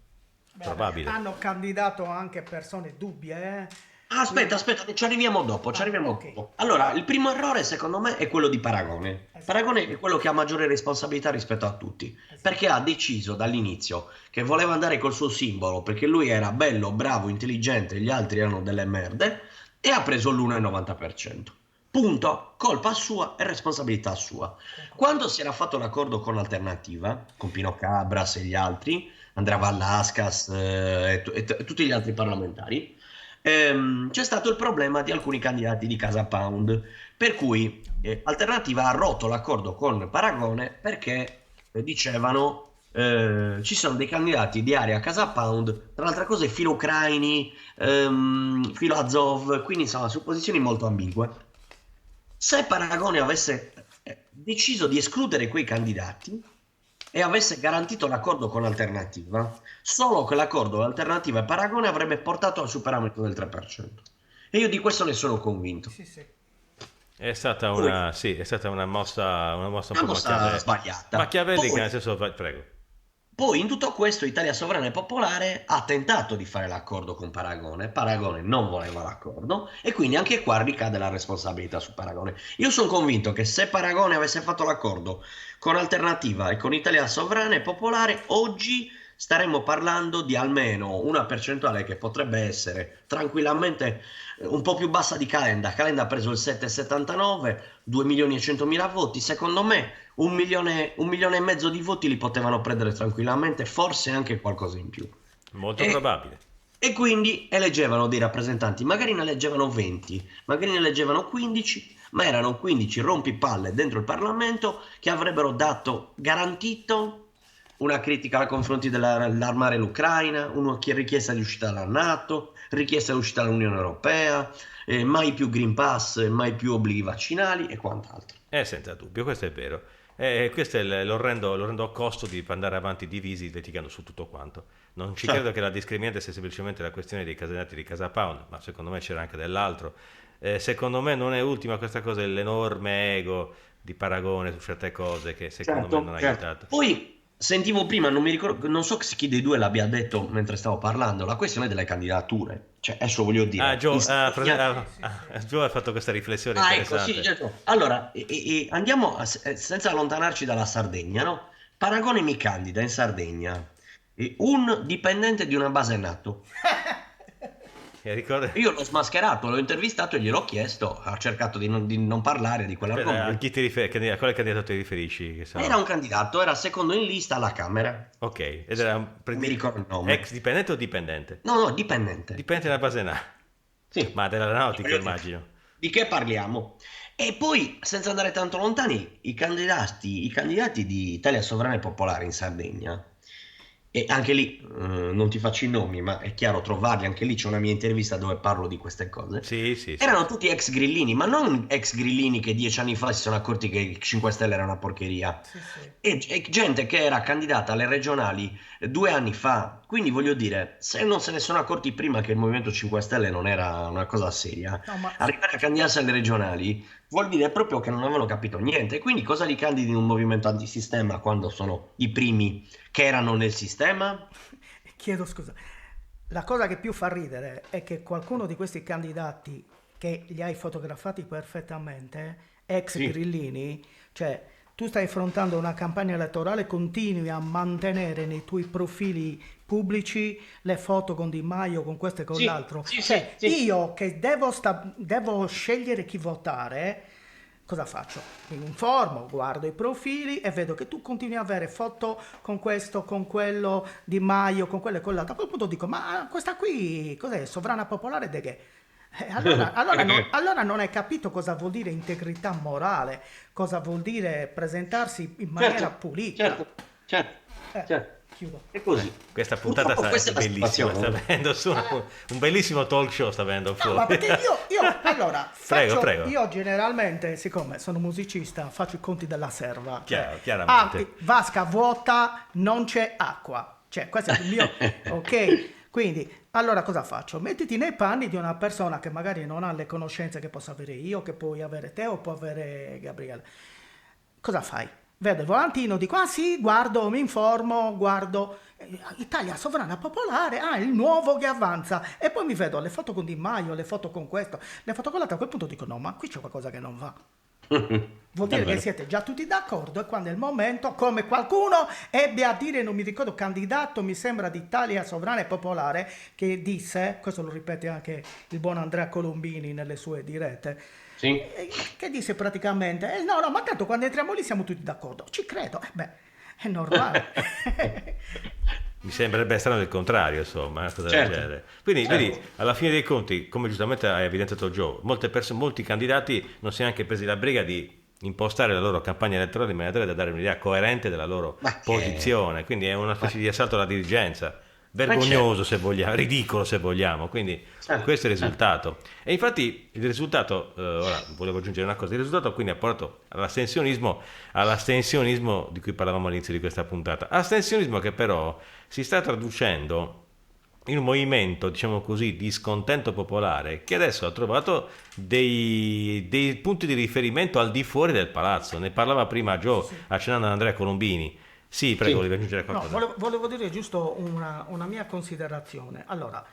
Beh, probabile. hanno candidato anche persone dubbie, Ah, aspetta, quindi... aspetta, ci arriviamo dopo, ci arriviamo ok, dopo. Allora, il primo errore secondo me è quello di Paragone. esatto, Paragone è quello che ha maggiore responsabilità rispetto a tutti, esatto. perché ha deciso dall'inizio che voleva andare col suo simbolo, perché lui era bello, bravo, intelligente, gli altri erano delle merde, e ha preso l'1,90%. Punto, colpa sua e responsabilità sua. Quando si era fatto l'accordo con Alternativa, con Pino Cabras e gli altri, Andrea Vallascas e tutti gli altri parlamentari, c'è stato il problema di alcuni candidati di Casa Pound, per cui Alternativa ha rotto l'accordo con Paragone perché dicevano ci sono dei candidati di area Casa Pound, tra le altre cose filo ucraini, filo Azov, quindi insomma su posizioni molto ambigue. Se Paragone avesse deciso di escludere quei candidati e avesse garantito l'accordo con Alternativa, solo che l'accordo con Alternativa e Paragone avrebbe portato al superamento del 3%. E io di questo ne sono convinto. Sì, sì. È stata Poi, una, sì, è stata una mossa un una po' mossa sbagliata. machiavellica, Poi, nel senso, prego. Poi in tutto questo Italia Sovrana e Popolare ha tentato di fare l'accordo con Paragone non voleva l'accordo e quindi anche qua ricade la responsabilità su Paragone. Io sono convinto che se Paragone avesse fatto l'accordo con Alternativa e con Italia Sovrana e Popolare, oggi staremmo parlando di almeno una percentuale che potrebbe essere tranquillamente un po' più bassa di Calenda. Calenda ha preso il 7,79, 2 milioni e 100 mila voti. Secondo me 1 milione e mezzo di voti li potevano prendere tranquillamente, forse anche qualcosa in più. Molto E, probabile. e quindi eleggevano dei rappresentanti, magari ne eleggevano 20, magari ne eleggevano 15, ma erano 15 rompipalle dentro il Parlamento che avrebbero garantito una critica nei confronti dell'armare l'Ucraina, una richiesta di uscita dalla NATO, richiesta di uscita dall'Unione Europea, mai più Green Pass, mai più obblighi vaccinali e quant'altro. Senza dubbio, questo è vero. Questo è l'orrendo costo di andare avanti divisi litigando su tutto quanto. Non ci credo che la discriminante sia semplicemente la questione dei candidati di Casa Pound, ma secondo me c'era anche dell'altro. Secondo me non è ultima questa cosa, l'enorme ego di Paragone su certe cose che secondo me non ha aiutato. Poi sentivo prima, non mi ricordo, non so chi dei due l'abbia detto mentre stavo parlando, la questione delle candidature. Cioè, adesso voglio dire. Joe ha fatto questa riflessione Ecco, interessante. sì, certo. Allora, andiamo senza allontanarci dalla Sardegna, no? Paragone mi candida in Sardegna un dipendente di una base NATO. Io l'ho smascherato, l'ho intervistato e gliel'ho chiesto, ha cercato di non parlare di A quell'argomento. a quale candidato ti riferisci? Che Era un candidato, era secondo in lista alla Camera. Ok, ed era Non mi ricordo il nome. ex dipendente o dipendente? No, dipendente. Dipendente della base Sì. ma dell'aeronautica immagino. Di che parliamo? E poi, senza andare tanto lontani, i candidati di Italia Sovrana e Popolare in Sardegna, e anche lì non ti faccio i nomi, ma è chiaro trovarli, anche lì c'è una mia intervista dove parlo di queste cose. Sì. Erano tutti ex grillini, ma non ex grillini che 10 anni fa si sono accorti che il 5 Stelle era una porcheria. Sì, sì. E gente che era candidata alle regionali 2 anni fa. Quindi voglio dire, se non se ne sono accorti prima che il Movimento 5 Stelle non era una cosa seria, No, ma arrivare a candidarsi alle regionali vuol dire proprio che non avevano capito niente. E quindi cosa li candidi in un movimento antisistema quando sono i primi che erano nel sistema? chiedo scusa. La cosa che più fa ridere è che qualcuno di questi candidati che li hai fotografati perfettamente, ex Sì. grillini, cioè tu stai affrontando una campagna elettorale, continui a mantenere nei tuoi profili pubblici le foto con Di Maio, con questo e con Sì, l'altro. sì, Cioè, sì. io che devo scegliere chi votare, cosa faccio? Mi informo, guardo i profili e vedo che tu continui a avere foto con questo, con quello, Di Maio, con quello e con l'altro. A quel punto dico, ma questa qui cos'è? Sovrana popolare de che? Allora non hai capito cosa vuol dire integrità morale, cosa vuol dire presentarsi in maniera pulita. Certo. Chiudo. È così. Questa puntata Purtroppo questa è è la bellissima, sta situazione. venendo su un bellissimo talk show sta venendo No, fuori. ma perché allora, Prego. io generalmente, siccome sono musicista, faccio i conti della serva. Chiaramente. Vasca vuota, non c'è acqua. Cioè, questo è il mio, ok? Quindi, allora cosa faccio? Mettiti nei panni di una persona che magari non ha le conoscenze che posso avere io, che puoi avere te o può avere Gabriele. Cosa fai? Vedo il volantino, dico, ah sì, guardo, mi informo, guardo, Italia sovrana popolare, il nuovo che avanza. E poi mi vedo le foto con Di Maio, le foto con questo, le foto con l'altro. A quel punto dico, no, ma qui c'è qualcosa che non va. Vuol dire che siete già tutti d'accordo e quando è il momento, come qualcuno ebbe a dire, non mi ricordo, candidato, mi sembra, d'Italia Sovrana e Popolare, che disse, questo lo ripete anche il buon Andrea Colombini nelle sue dirette, Sì. che disse praticamente, no, ma tanto quando entriamo lì siamo tutti d'accordo. Ci credo, è normale. Mi sembrerebbe strano il contrario, insomma, una cosa Certo. del genere. Quindi, Certo. vedi, alla fine dei conti, come giustamente ha evidenziato Joe, molti candidati non si sono neanche presi la briga di impostare la loro campagna elettorale in maniera tale da dare un'idea coerente della loro Ma che- posizione. Quindi è una specie di assalto alla dirigenza. Vergognoso se vogliamo, ridicolo se vogliamo, quindi Certo. questo è il risultato. E infatti il risultato, ora volevo aggiungere una cosa, il risultato quindi ha portato all'astensionismo di cui parlavamo all'inizio di questa puntata, astensionismo che però si sta traducendo in un movimento, diciamo così, di scontento popolare che adesso ha trovato dei punti di riferimento al di fuori del palazzo. Ne parlava prima Joe accennando ad Andrea Colombini. Sì, prego, Sì. volevi aggiungere No, qualcosa? volevo dire giusto una mia considerazione. Allora,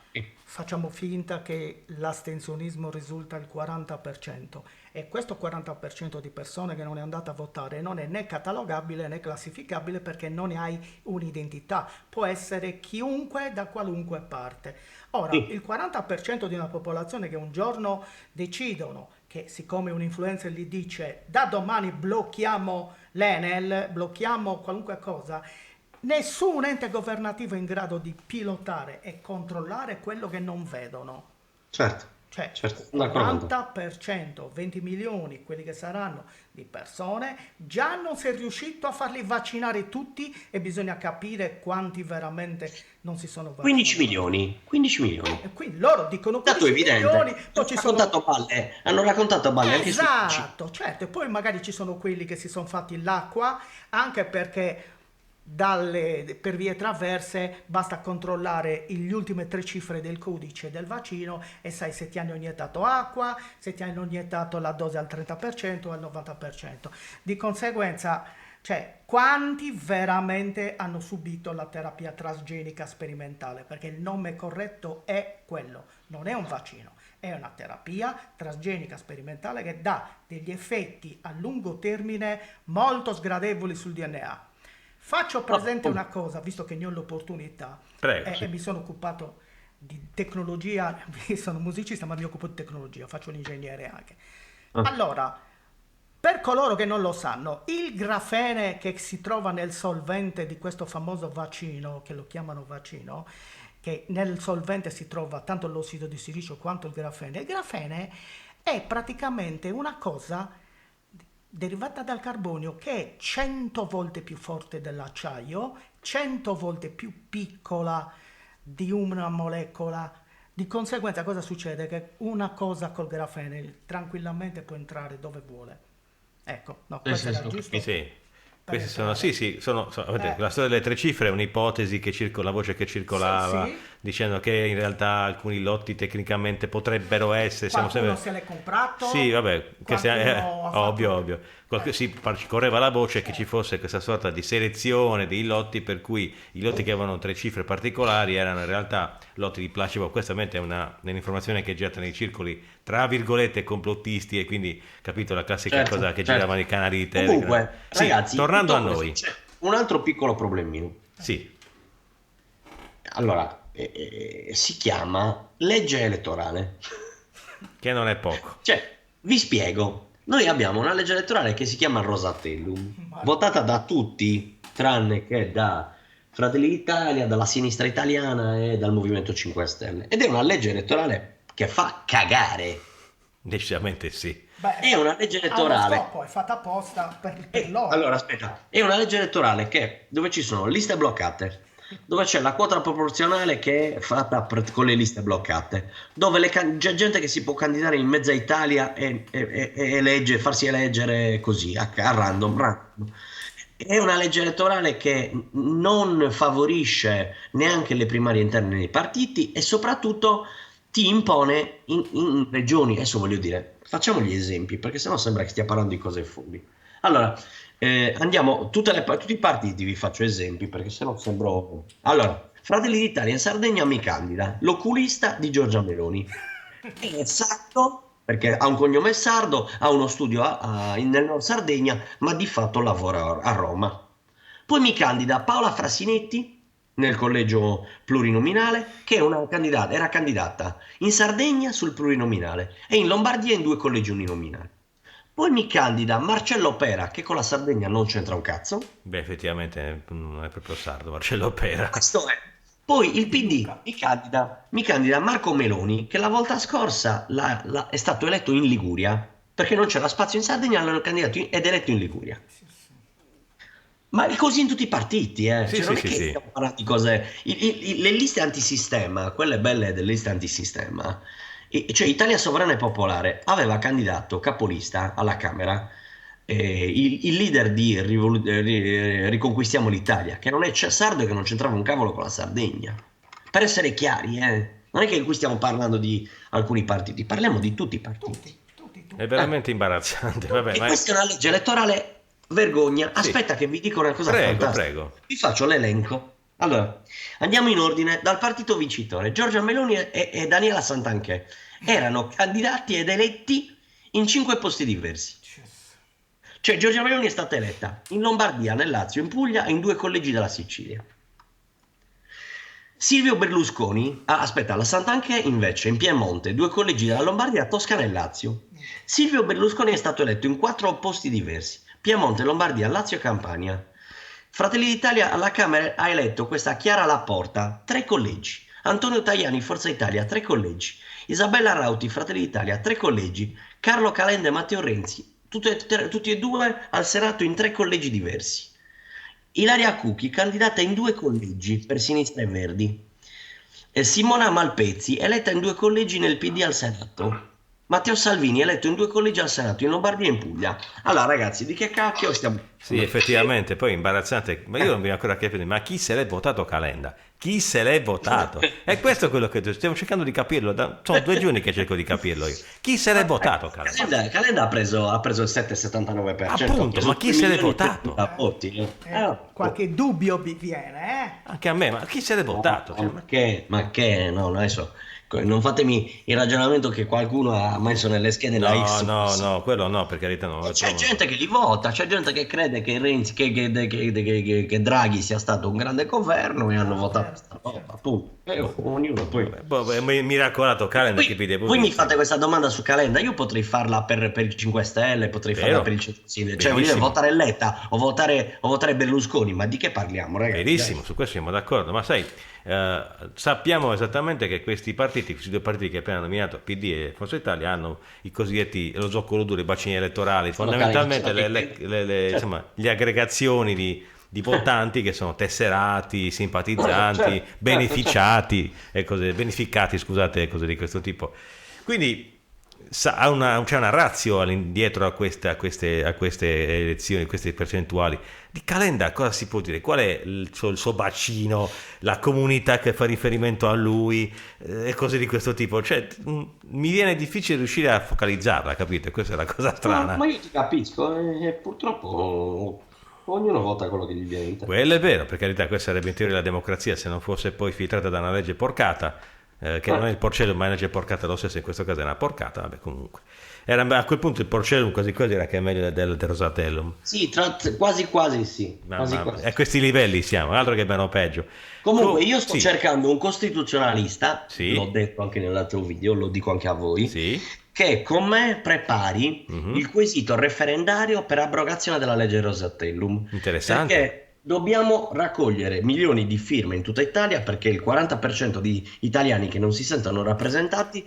facciamo finta che l'astensionismo risulta il 40% e questo 40% di persone che non è andata a votare non è né catalogabile né classificabile perché non ne hai un'identità. Può essere chiunque da qualunque parte. Ora, Sì. il 40% di una popolazione che un giorno decidono che siccome un influencer gli dice da domani blocchiamo l'Enel, blocchiamo qualunque cosa, nessun ente governativo è in grado di pilotare e controllare quello che non vedono. Certo. Cioè, Certo, sono d'accordo. 40%, 20 milioni, quelli che saranno di persone, già non si è riuscito a farli vaccinare tutti e bisogna capire quanti veramente non si sono vaccinati. 15 milioni. 15 milioni. E quindi loro dicono Dato 15 evidente. milioni, poi ci sono... Hanno raccontato balle anche su Esatto, certo, e poi magari ci sono quelli che si sono fatti l'acqua, anche perché per vie traverse basta controllare le ultime 3 cifre del codice del vaccino e sai se ti hanno iniettato acqua, se ti hanno iniettato la dose al 30% o al 90%. Di conseguenza, cioè, quanti veramente hanno subito la terapia transgenica sperimentale? Perché il nome corretto è quello, non è un vaccino. È una terapia transgenica sperimentale che dà degli effetti a lungo termine molto sgradevoli sul DNA. Faccio presente una cosa, visto che ne ho l'opportunità, Prego, e mi sono occupato di tecnologia, sono musicista ma mi occupo di tecnologia, faccio l'ingegnere anche. Allora, per coloro che non lo sanno, il grafene che si trova nel solvente di questo famoso vaccino, che lo chiamano vaccino, che nel solvente si trova tanto l'ossido di silicio quanto il grafene è praticamente una cosa derivata dal carbonio che è 100 volte più forte dell'acciaio, 100 volte più piccola di una molecola. Di conseguenza cosa succede? Che una cosa col grafene tranquillamente può entrare dove vuole. Ecco, no, questo era giusto. Sì. Questi sono, vedete, la storia delle 3 cifre è un'ipotesi che la voce che circolava Sì. dicendo che in realtà alcuni lotti tecnicamente potrebbero essere. Qualcuno se l'è comprato. Sì, vabbè, questo è qualcuno ha fatto- ovvio. Correva la voce che ci fosse questa sorta di selezione dei lotti per cui i lotti che avevano 3 cifre particolari erano in realtà lotti di placebo. Questa ovviamente è un'informazione che getta nei circoli tra virgolette complottisti e quindi capito la classica Certo, cosa che certo. giravano i canali di Telegram. Comunque, Sì, ragazzi, tornando a tutto noi. questo, c'è un altro piccolo problemino. Sì, Allora, si chiama legge elettorale. che non è poco. Cioè, vi spiego. Noi abbiamo una legge elettorale che si chiama Rosatellum, votata da tutti, tranne che da Fratelli d'Italia, dalla sinistra italiana e dal Movimento 5 Stelle. Ed è una legge elettorale che fa cagare. Decisamente sì. Beh, È una legge ha uno elettorale. scopo, è fatta apposta per loro. Allora, aspetta, è una legge elettorale dove ci sono liste bloccate, dove c'è la quota proporzionale che è fatta con le liste bloccate, dove c'è gente che si può candidare in mezza Italia e farsi eleggere così, a random. È una legge elettorale che non favorisce neanche le primarie interne dei partiti e soprattutto ti impone in regioni. Adesso voglio dire, facciamo gli esempi, perché sennò sembra che stia parlando di cose folli. Allora, andiamo, tutti i partiti vi faccio esempi, perché sennò sembro... Allora, Fratelli d'Italia in Sardegna mi candida l'oculista di Giorgia Meloni. È sardo, perché ha un cognome sardo, ha uno studio nel Nord Sardegna, ma di fatto lavora a Roma. Poi mi candida Paola Frasinetti nel collegio plurinominale, che è era candidata in Sardegna sul plurinominale e in Lombardia in 2 collegi uninominali. Poi mi candida Marcello Pera, che con la Sardegna non c'entra un cazzo. Beh, effettivamente non è proprio sardo, Marcello Pera. Questo è. Poi il PD mi candida Marco Meloni, che la volta scorsa è stato eletto in Liguria, perché non c'era spazio in Sardegna, l'hanno candidato ed eletto in Liguria. Ma è così in tutti i partiti, eh. Sì, Cioè, non sì, è che sì, sì. stiamo parlando di cose... le liste antisistema, quelle belle delle liste antisistema, cioè Italia Sovrana e Popolare aveva candidato capolista alla Camera il leader di Riconquistiamo l'Italia, che non è sardo e che non c'entrava un cavolo con la Sardegna. Per essere chiari, non è che qui stiamo parlando di alcuni partiti, parliamo di tutti i partiti. È veramente imbarazzante. Vabbè, E ma questa è una legge elettorale vergogna. Sì. Aspetta che vi dico una cosa Prego, fantastica. prego. Vi faccio l'elenco. Allora, andiamo in ordine dal partito vincitore. Giorgia Meloni e Daniela Santanchè erano candidati ed eletti in 5 posti diversi. Cioè Giorgia Meloni è stata eletta in Lombardia, nel Lazio, in Puglia e in 2 collegi della Sicilia. Silvio Berlusconi, la Santanchè invece in Piemonte, 2 collegi della Lombardia, Toscana e Lazio. Silvio Berlusconi è stato eletto in 4 posti diversi: Piemonte, Lombardia, Lazio e Campania. Fratelli d'Italia alla Camera ha eletto questa Chiara Laporta, 3 collegi. Antonio Tajani, Forza Italia, 3 collegi. Isabella Rauti, Fratelli d'Italia, 3 collegi. Carlo Calenda e Matteo Renzi, tutti e 2 al Senato in 3 collegi diversi. Ilaria Cucchi, candidata in 2 collegi per Sinistra e Verdi. Simona Malpezzi, eletta in 2 collegi nel PD al Senato. Matteo Salvini, eletto in 2 collegi al Senato, in Lombardia e in Puglia. Allora ragazzi, di che cacchio stiamo... sì, effettivamente, poi imbarazzante, ma io non mi ancora capire, ma chi se l'è votato Calenda? Chi se l'è votato? E questo è quello che stiamo cercando di capirlo, sono 2 giorni che cerco di capirlo io. Chi se l'è votato Calenda? Calenda ha preso il 7,79%. Appunto, ma chi se l'è votato? Voti. Qualche dubbio vi viene, Anche a me, ma chi se l'è votato? Ma che, no, adesso non fatemi il ragionamento che qualcuno ha messo nelle schede la X. No, quello no, per carità no. C'è gente che li vota, c'è gente che crede che Renzi, che Draghi sia stato un grande governo e hanno votato questa roba, appunto. Ognuno poi... Miracolato Calenda che vede voi mi fate questa domanda su Calenda, io potrei farla per il 5 Stelle, potrei farla per il centro-sinistra, cioè voglio dire, votare Letta o votare Berlusconi, ma di che parliamo, ragazzi? Verissimo, su questo siamo d'accordo, ma sai, sappiamo esattamente che questi 2 partiti che appena nominato, PD e Forza Italia, hanno i cosiddetti, lo zoccolo duro, i bacini elettorali, fondamentalmente insomma, le aggregazioni di votanti che sono tesserati, simpatizzanti, beneficiati e beneficati, scusate, e cose di questo tipo. Quindi c'è una ratio dietro a queste elezioni, queste percentuali. Di Calenda cosa si può dire? Qual è il suo bacino, la comunità che fa riferimento a lui e cose di questo tipo? Cioè, mi viene difficile riuscire a focalizzarla, capite? Questa è la cosa strana. Ma io ti capisco, purtroppo ognuno vota quello che gli viene in testa. Quello è vero, per carità, questa sarebbe in teoria la democrazia se non fosse poi filtrata da una legge porcata, che non è il porcello, ma è una legge porcata lo stesso, in questo caso è una porcata, vabbè, comunque. A quel punto il porcello quasi quasi era che è meglio del Rosatellum. Sì, quasi sì. Quasi. A questi livelli siamo, altro che meno peggio. Comunque io sto cercando un costituzionalista, sì, l'ho detto anche nell'altro video, lo dico anche a voi, sì, che con me prepari il quesito referendario per abrogazione della legge Rosatellum. Interessante. Perché dobbiamo raccogliere milioni di firme in tutta Italia, perché il 40% di italiani che non si sentono rappresentati,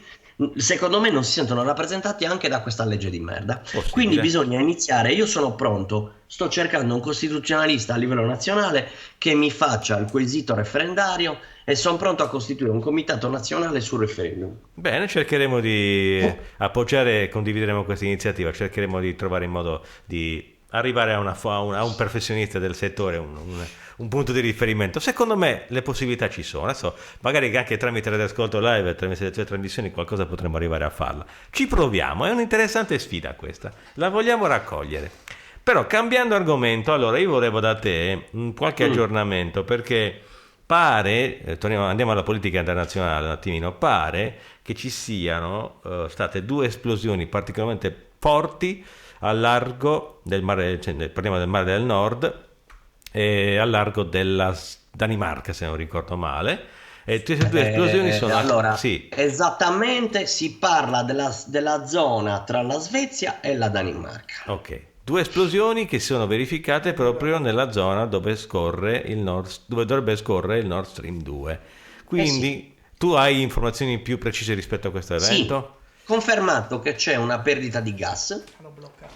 secondo me non si sentono rappresentati anche da questa legge di merda. Quindi bisogna iniziare, io sono pronto, sto cercando un costituzionalista a livello nazionale che mi faccia il quesito referendario e sono pronto a costituire un comitato nazionale sul referendum. Bene, cercheremo di appoggiare e condivideremo questa iniziativa, cercheremo di trovare il modo di arrivare a un professionista del settore, un punto di riferimento. Secondo me le possibilità ci sono. Adesso magari anche tramite l'ascolto live, tramite le tue trasmissioni, qualcosa potremmo arrivare a farla. Ci proviamo, è un'interessante sfida questa, la vogliamo raccogliere. Però cambiando argomento, allora io volevo da te qualche aggiornamento, perché pare, andiamo alla politica internazionale un attimino, pare che ci siano state 2 esplosioni particolarmente forti al largo del mare, parliamo del mare del Nord, e al largo della Danimarca, se non ricordo male. E queste 2 esplosioni sono... Allora, sì. Esattamente, si parla della zona tra la Svezia e la Danimarca. Ok. 2 esplosioni che si sono verificate proprio nella zona dove dovrebbe scorrere il Nord Stream 2. Quindi tu hai informazioni più precise rispetto a questo evento? Sì, confermato che c'è una perdita di gas. Hanno bloccato.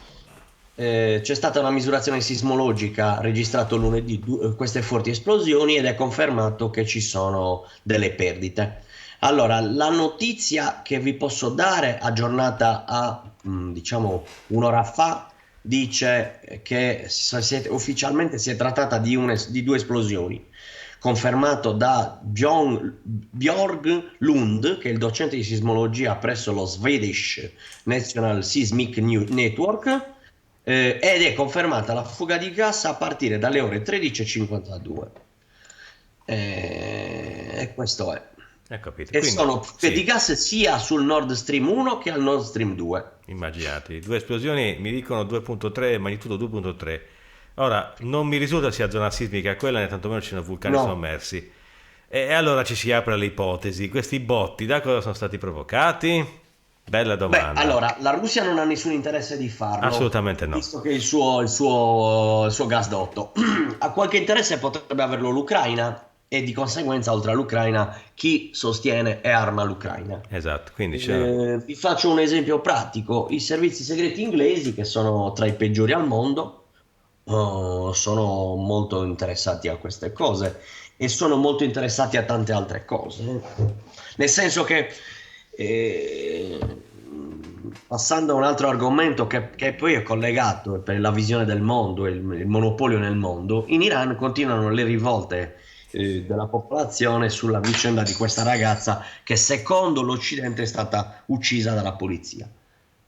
C'è stata una misurazione sismologica registrato lunedì queste forti esplosioni ed è confermato che ci sono delle perdite. Allora, la notizia che vi posso dare, aggiornata a diciamo un'ora fa, dice che ufficialmente si è trattata di 2 esplosioni, confermato da Björg Lund, che è il docente di sismologia presso lo Swedish National Seismic Network, ed è confermata la fuga di gas a partire dalle ore 13:52. E questo è. Capito. E Quindi, sono fughe di gas sia sul Nord Stream 1 che al Nord Stream 2. Immaginate, 2 esplosioni, mi dicono 2.3, magnitudo 2.3. Ora, non mi risulta sia zona sismica quella, né tantomeno ci sono vulcani sommersi. E allora ci si apre l'ipotesi, questi botti da cosa sono stati provocati? Bella domanda. Allora, la Russia non ha nessun interesse di farlo. Assolutamente no. Visto che il suo gasdotto. Ha qualche interesse potrebbe averlo l'Ucraina, e di conseguenza, oltre all'Ucraina, chi sostiene e arma l'Ucraina. Esatto, quindi vi faccio un esempio pratico. I servizi segreti inglesi, che sono tra i peggiori al mondo, sono molto interessati a queste cose e sono molto interessati a tante altre cose. Nel senso che, passando a un altro argomento che poi è collegato per la visione del mondo, il monopolio nel mondo, in Iran continuano le rivolte della popolazione sulla vicenda di questa ragazza che secondo l'Occidente è stata uccisa dalla polizia.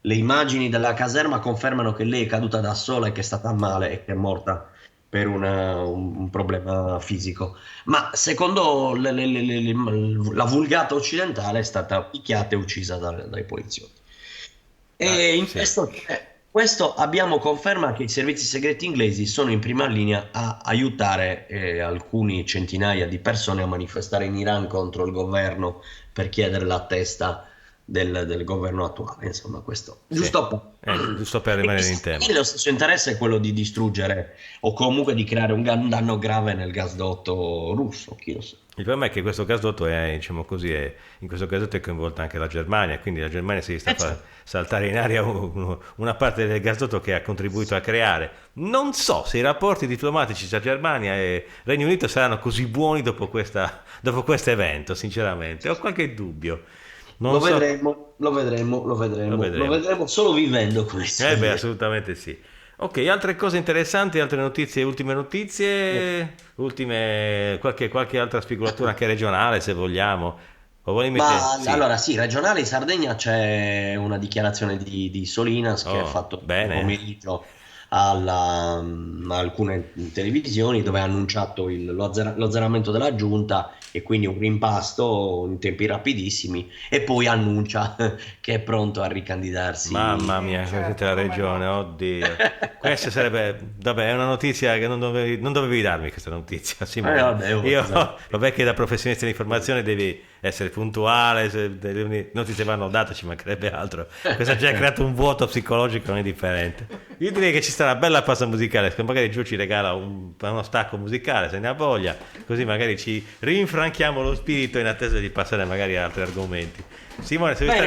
Le immagini della caserma confermano che lei è caduta da sola e che è stata male e che è morta per un problema fisico, ma secondo la vulgata occidentale è stata picchiata e uccisa dai poliziotti. E in questo abbiamo conferma che i servizi segreti inglesi sono in prima linea a aiutare alcuni centinaia di persone a manifestare in Iran contro il governo per chiedere la testa del governo attuale. Insomma, questo giusto per rimanere in tema. Lo stesso interesse è quello di distruggere o comunque di creare un danno grave nel gasdotto russo, chi lo sa. Il problema è che questo gasdotto in questo gasdotto è coinvolta anche la Germania, quindi la Germania si sta a saltare in aria una parte del gasdotto che ha contribuito a creare. Non so se i rapporti diplomatici tra Germania e Regno Unito saranno così buoni dopo questo evento, sinceramente. Ho qualche dubbio. Lo vedremo solo vivendo questo. Assolutamente sì. Ok, altre cose interessanti, altre notizie, ultime notizie, qualche altra spigolatura anche regionale, se vogliamo. Allora sì, regionale in Sardegna c'è una dichiarazione di Solinas che ha fatto pomeriggio a alcune televisioni, dove ha annunciato lo azzeramento della giunta e quindi un rimpasto in tempi rapidissimi, e poi annuncia che è pronto a ricandidarsi. Mamma mia, siete la regione, oddio. Questa sarebbe, è una notizia che non dovevi darmi questa notizia, Simone. Vabbè che da professionista dell'informazione devi essere puntuale, se le notizie vanno date ci mancherebbe altro. Questo ha già creato un vuoto psicologico non indifferente. Io direi che ci sta una bella pausa musicale, magari Giù ci regala uno stacco musicale se ne ha voglia, così magari ci rinfranchiamo lo spirito in attesa di passare magari ad altri argomenti. Simone, se vuoi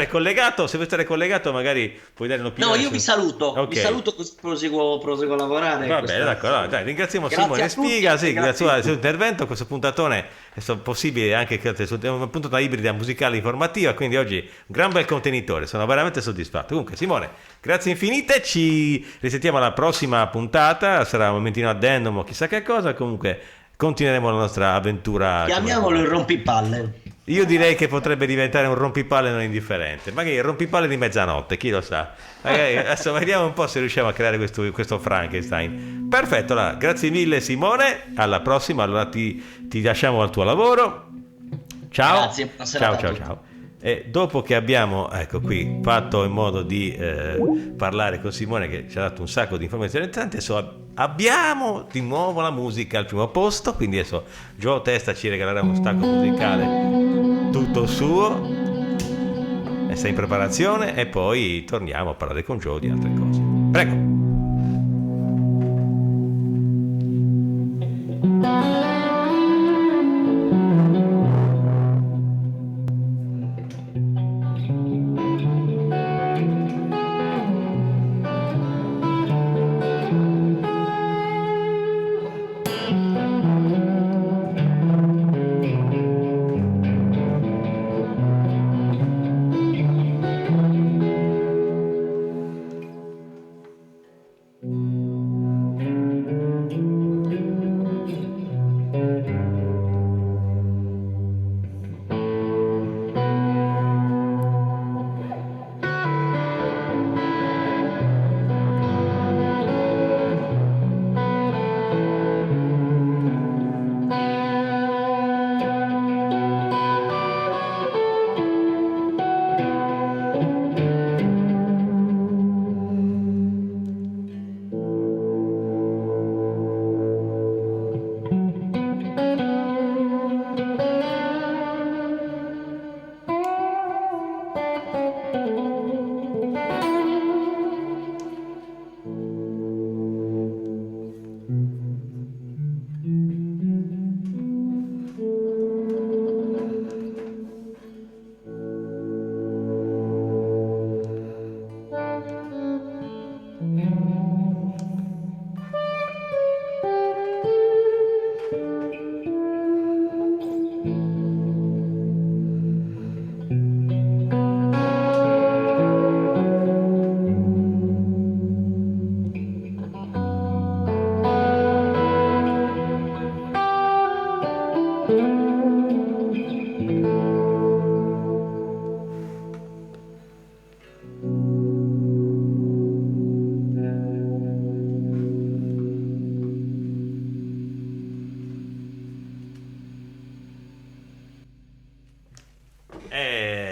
stare collegato, magari puoi dare un'opinione. No, io vi saluto, Ok. vi saluto così proseguo a lavorare. Va bene, d'accordo. Dai, ringraziamo Grazie Simone a tutti, Spiga, sì, grazie grazie al suo intervento. Questo puntatone è possibile anche che è una puntata ibrida musicale informativa, quindi oggi un gran bel contenitore, sono veramente soddisfatto. Comunque Simone, grazie infinite, ci risentiamo alla prossima puntata, sarà un momentino addendum o chissà che cosa, comunque continueremo la nostra avventura. Chiamiamolo il rompipalle. Io direi che potrebbe diventare un rompipalle non indifferente, magari il rompipalle di mezzanotte, chi lo sa. Adesso vediamo un po' se riusciamo a creare questo Frankenstein. Perfetto, allora, grazie mille Simone, alla prossima, allora ti lasciamo al tuo lavoro. Ciao. Grazie, buona serata a tutti. Ciao. E dopo che abbiamo, ecco qui, fatto in modo di parlare con Simone che ci ha dato un sacco di informazioni interessanti, adesso abbiamo di nuovo la musica al primo posto, quindi adesso Gio Testa ci regalerà uno stacco musicale tutto suo, e sei in preparazione, e poi torniamo a parlare con Gio di altre cose. Prego.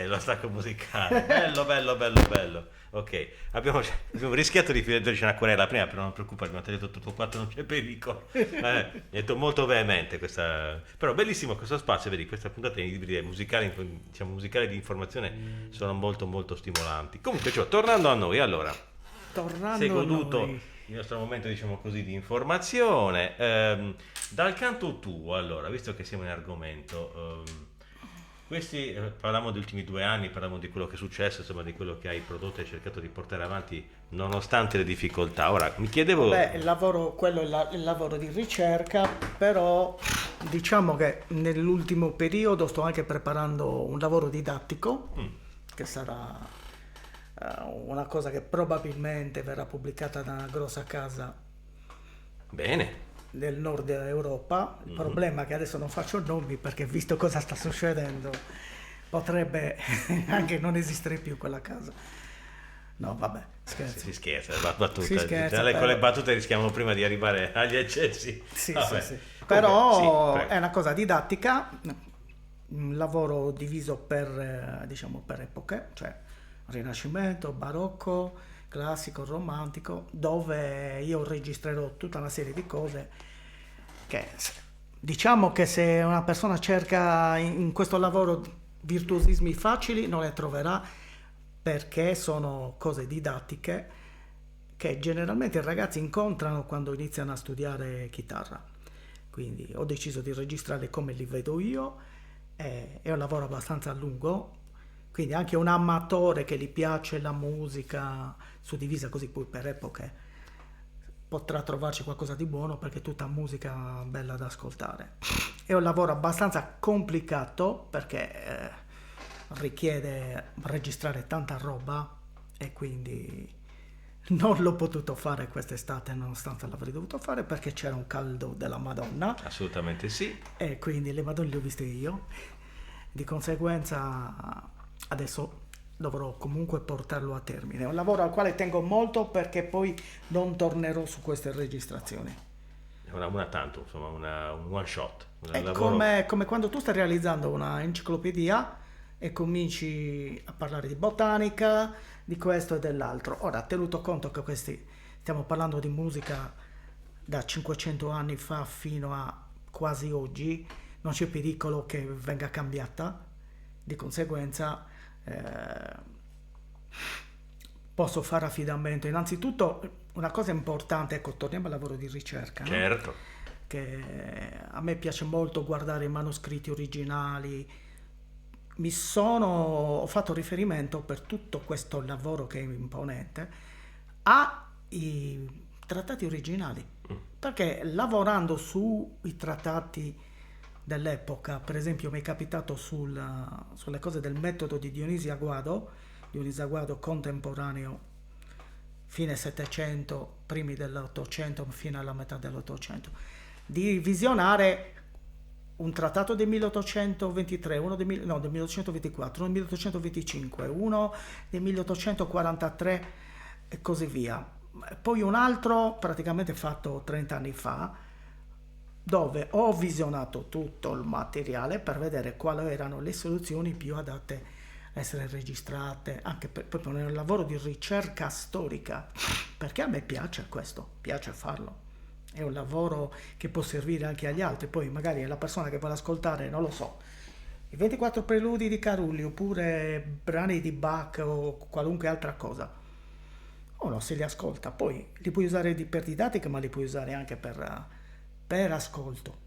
Lo stacco musicale, bello. Ok, abbiamo rischiato di finirci una querela prima, però non preoccupati, non ti ho detto tutto quanto, non c'è pericolo. Mi detto molto veemente questa, però bellissimo questo spazio, vedi, questa puntata ibride musicale, diciamo musicale di informazione sono molto stimolanti. Comunque, cioè, tornando a noi, allora, sei goduto il nostro momento, diciamo così, di informazione. Dal canto tuo, allora, visto che siamo in argomento, parliamo degli ultimi 2 anni, parliamo di quello che è successo, insomma, di quello che hai prodotto e hai cercato di portare avanti nonostante le difficoltà. Ora, mi chiedevo... quello è il lavoro di ricerca, però diciamo che nell'ultimo periodo sto anche preparando un lavoro didattico, che sarà una cosa che probabilmente verrà pubblicata da una grossa casa Bene. del nord Europa. Il problema è che adesso non faccio nomi, perché visto cosa sta succedendo potrebbe anche non esistere più quella casa. No, vabbè, scherzo. Si scherza, battuta. Si scherza, Con le battute rischiamo prima di arrivare agli eccessi. Sì. Vabbè. Però sì, è una cosa didattica, un lavoro diviso per, diciamo, per epoche, cioè Rinascimento, Barocco, classico, romantico, dove io registrerò tutta una serie di cose che, diciamo, che se una persona cerca in questo lavoro virtuosismi facili non le troverà, perché sono cose didattiche che generalmente i ragazzi incontrano quando iniziano a studiare chitarra. Quindi ho deciso di registrare come li vedo io, è un lavoro abbastanza lungo, Quindi anche un amatore che gli piace la musica suddivisa così poi per epoche potrà trovarci qualcosa di buono perché è tutta musica bella da ascoltare. È un lavoro abbastanza complicato perché richiede registrare tanta roba e quindi non l'ho potuto fare quest'estate nonostante l'avrei dovuto fare perché c'era un caldo della Madonna. Assolutamente sì. E quindi le Madonne le ho viste io. Di conseguenza adesso dovrò comunque portarlo a termine. È un lavoro al quale tengo molto perché poi non tornerò su queste registrazioni. È una tanto, insomma, un one shot. È come quando tu stai realizzando una enciclopedia e cominci a parlare di botanica, di questo e dell'altro. Ora, tenuto conto che stiamo parlando di musica da 500 anni fa fino a quasi oggi, non c'è pericolo che venga cambiata. Di conseguenza posso fare affidamento. Innanzitutto una cosa importante, ecco, torniamo al lavoro di ricerca, no? Certo. Che a me piace molto guardare i manoscritti originali. Ho fatto riferimento per tutto questo lavoro che è imponente ai trattati originali, perché lavorando sui trattati dell'epoca, per esempio mi è capitato sulle cose del metodo di Dionisio Aguado contemporaneo, fine 700, primi dell'800, fino alla metà dell'800, di visionare un trattato del 1823, del 1824, uno del 1825, uno del 1843 e così via. Poi un altro praticamente fatto 30 anni fa, dove ho visionato tutto il materiale per vedere quali erano le soluzioni più adatte a essere registrate, anche proprio nel lavoro di ricerca storica, perché a me piace questo, piace farlo. È un lavoro che può servire anche agli altri, poi magari la persona che vuole ascoltare, non lo so, i 24 preludi di Carulli oppure brani di Bach o qualunque altra cosa, uno se li ascolta, poi li puoi usare per didattica ma li puoi usare anche per ascolto.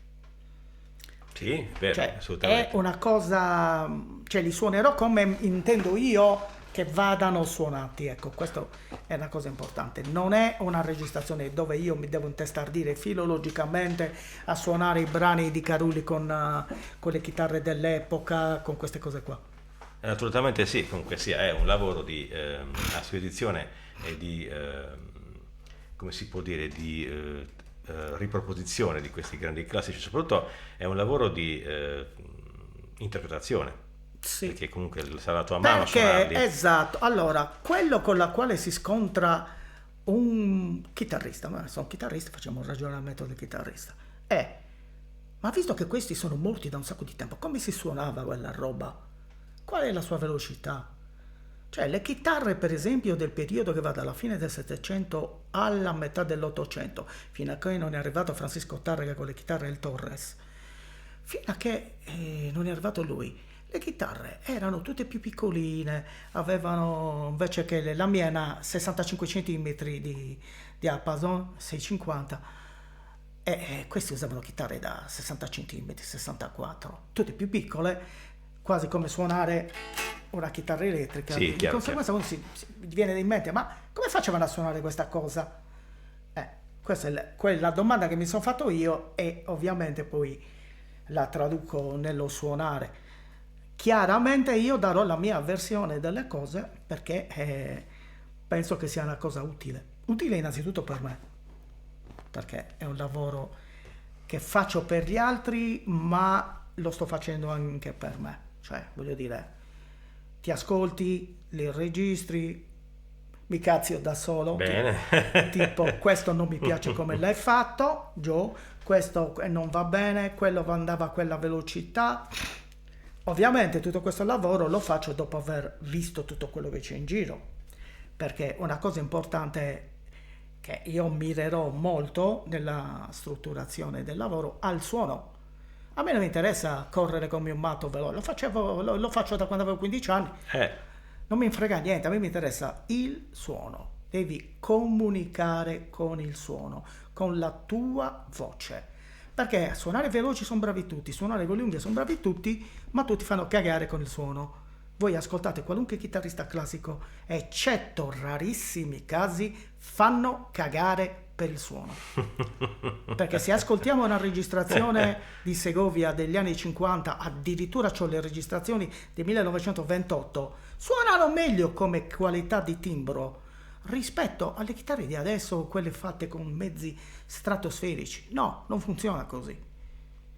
Sì, vero, Cioè, assolutamente. è una cosa, cioè li suonerò come intendo io che vadano suonati, ecco, questo è una cosa importante. Non è una registrazione dove io mi devo intestardire filologicamente a suonare i brani di Carulli con le chitarre dell'epoca, con queste cose qua. Assolutamente sì, comunque sia, è un lavoro di acquisizione e di, come si può dire, di riproposizione di questi grandi classici, soprattutto è un lavoro di interpretazione, Sì. perché comunque sarà la tua mano a Perché, suonarli. esatto, allora, quello con la quale si scontra un chitarrista, ma sono chitarristi, facciamo un ragionamento del chitarrista, ma visto che questi sono morti da un sacco di tempo, come si suonava quella roba? Qual è la sua velocità? Cioè, le chitarre, per esempio, del periodo che va dalla fine del 700 alla metà dell'800, fino a che non è arrivato Francisco Tárrega con le chitarre El Torres, fino a che non è arrivato lui, le chitarre erano tutte più piccoline, avevano invece che la mia era 65 cm di diapason, 650, e questi usavano chitarre da 60 cm, 64, tutte più piccole, quasi come suonare una chitarra elettrica. Sì, Di chiaro, conseguenza uno gli viene in mente, ma come facevano a suonare questa cosa? Questa è quella domanda che mi sono fatto io e ovviamente poi la traduco nello suonare. Chiaramente io darò la mia versione delle cose perché penso che sia una cosa utile. Utile innanzitutto per me, perché è un lavoro che faccio per gli altri, ma lo sto facendo anche per me. Cioè, voglio dire, ti ascolti, li registri, mi cazzio da solo. Bene. Tipo, questo non mi piace come l'hai fatto, Joe, questo non va bene, quello andava a quella velocità. Ovviamente tutto questo lavoro lo faccio dopo aver visto tutto quello che c'è in giro, perché una cosa importante è che io mirerò molto nella strutturazione del lavoro al suono. A me non mi interessa correre come un matto veloce, lo faccio da quando avevo 15 anni, non mi frega niente, a me mi interessa il suono, devi comunicare con il suono, con la tua voce, perché suonare veloci sono bravi tutti, suonare lunghi sono bravi tutti, ma tutti fanno cagare con il suono, voi ascoltate qualunque chitarrista classico, eccetto rarissimi casi, fanno cagare per il suono. Perché se ascoltiamo una registrazione di Segovia degli anni 50, addirittura c'ho le registrazioni del 1928, suonano meglio come qualità di timbro rispetto alle chitarre di adesso, quelle fatte con mezzi stratosferici. No, non funziona così.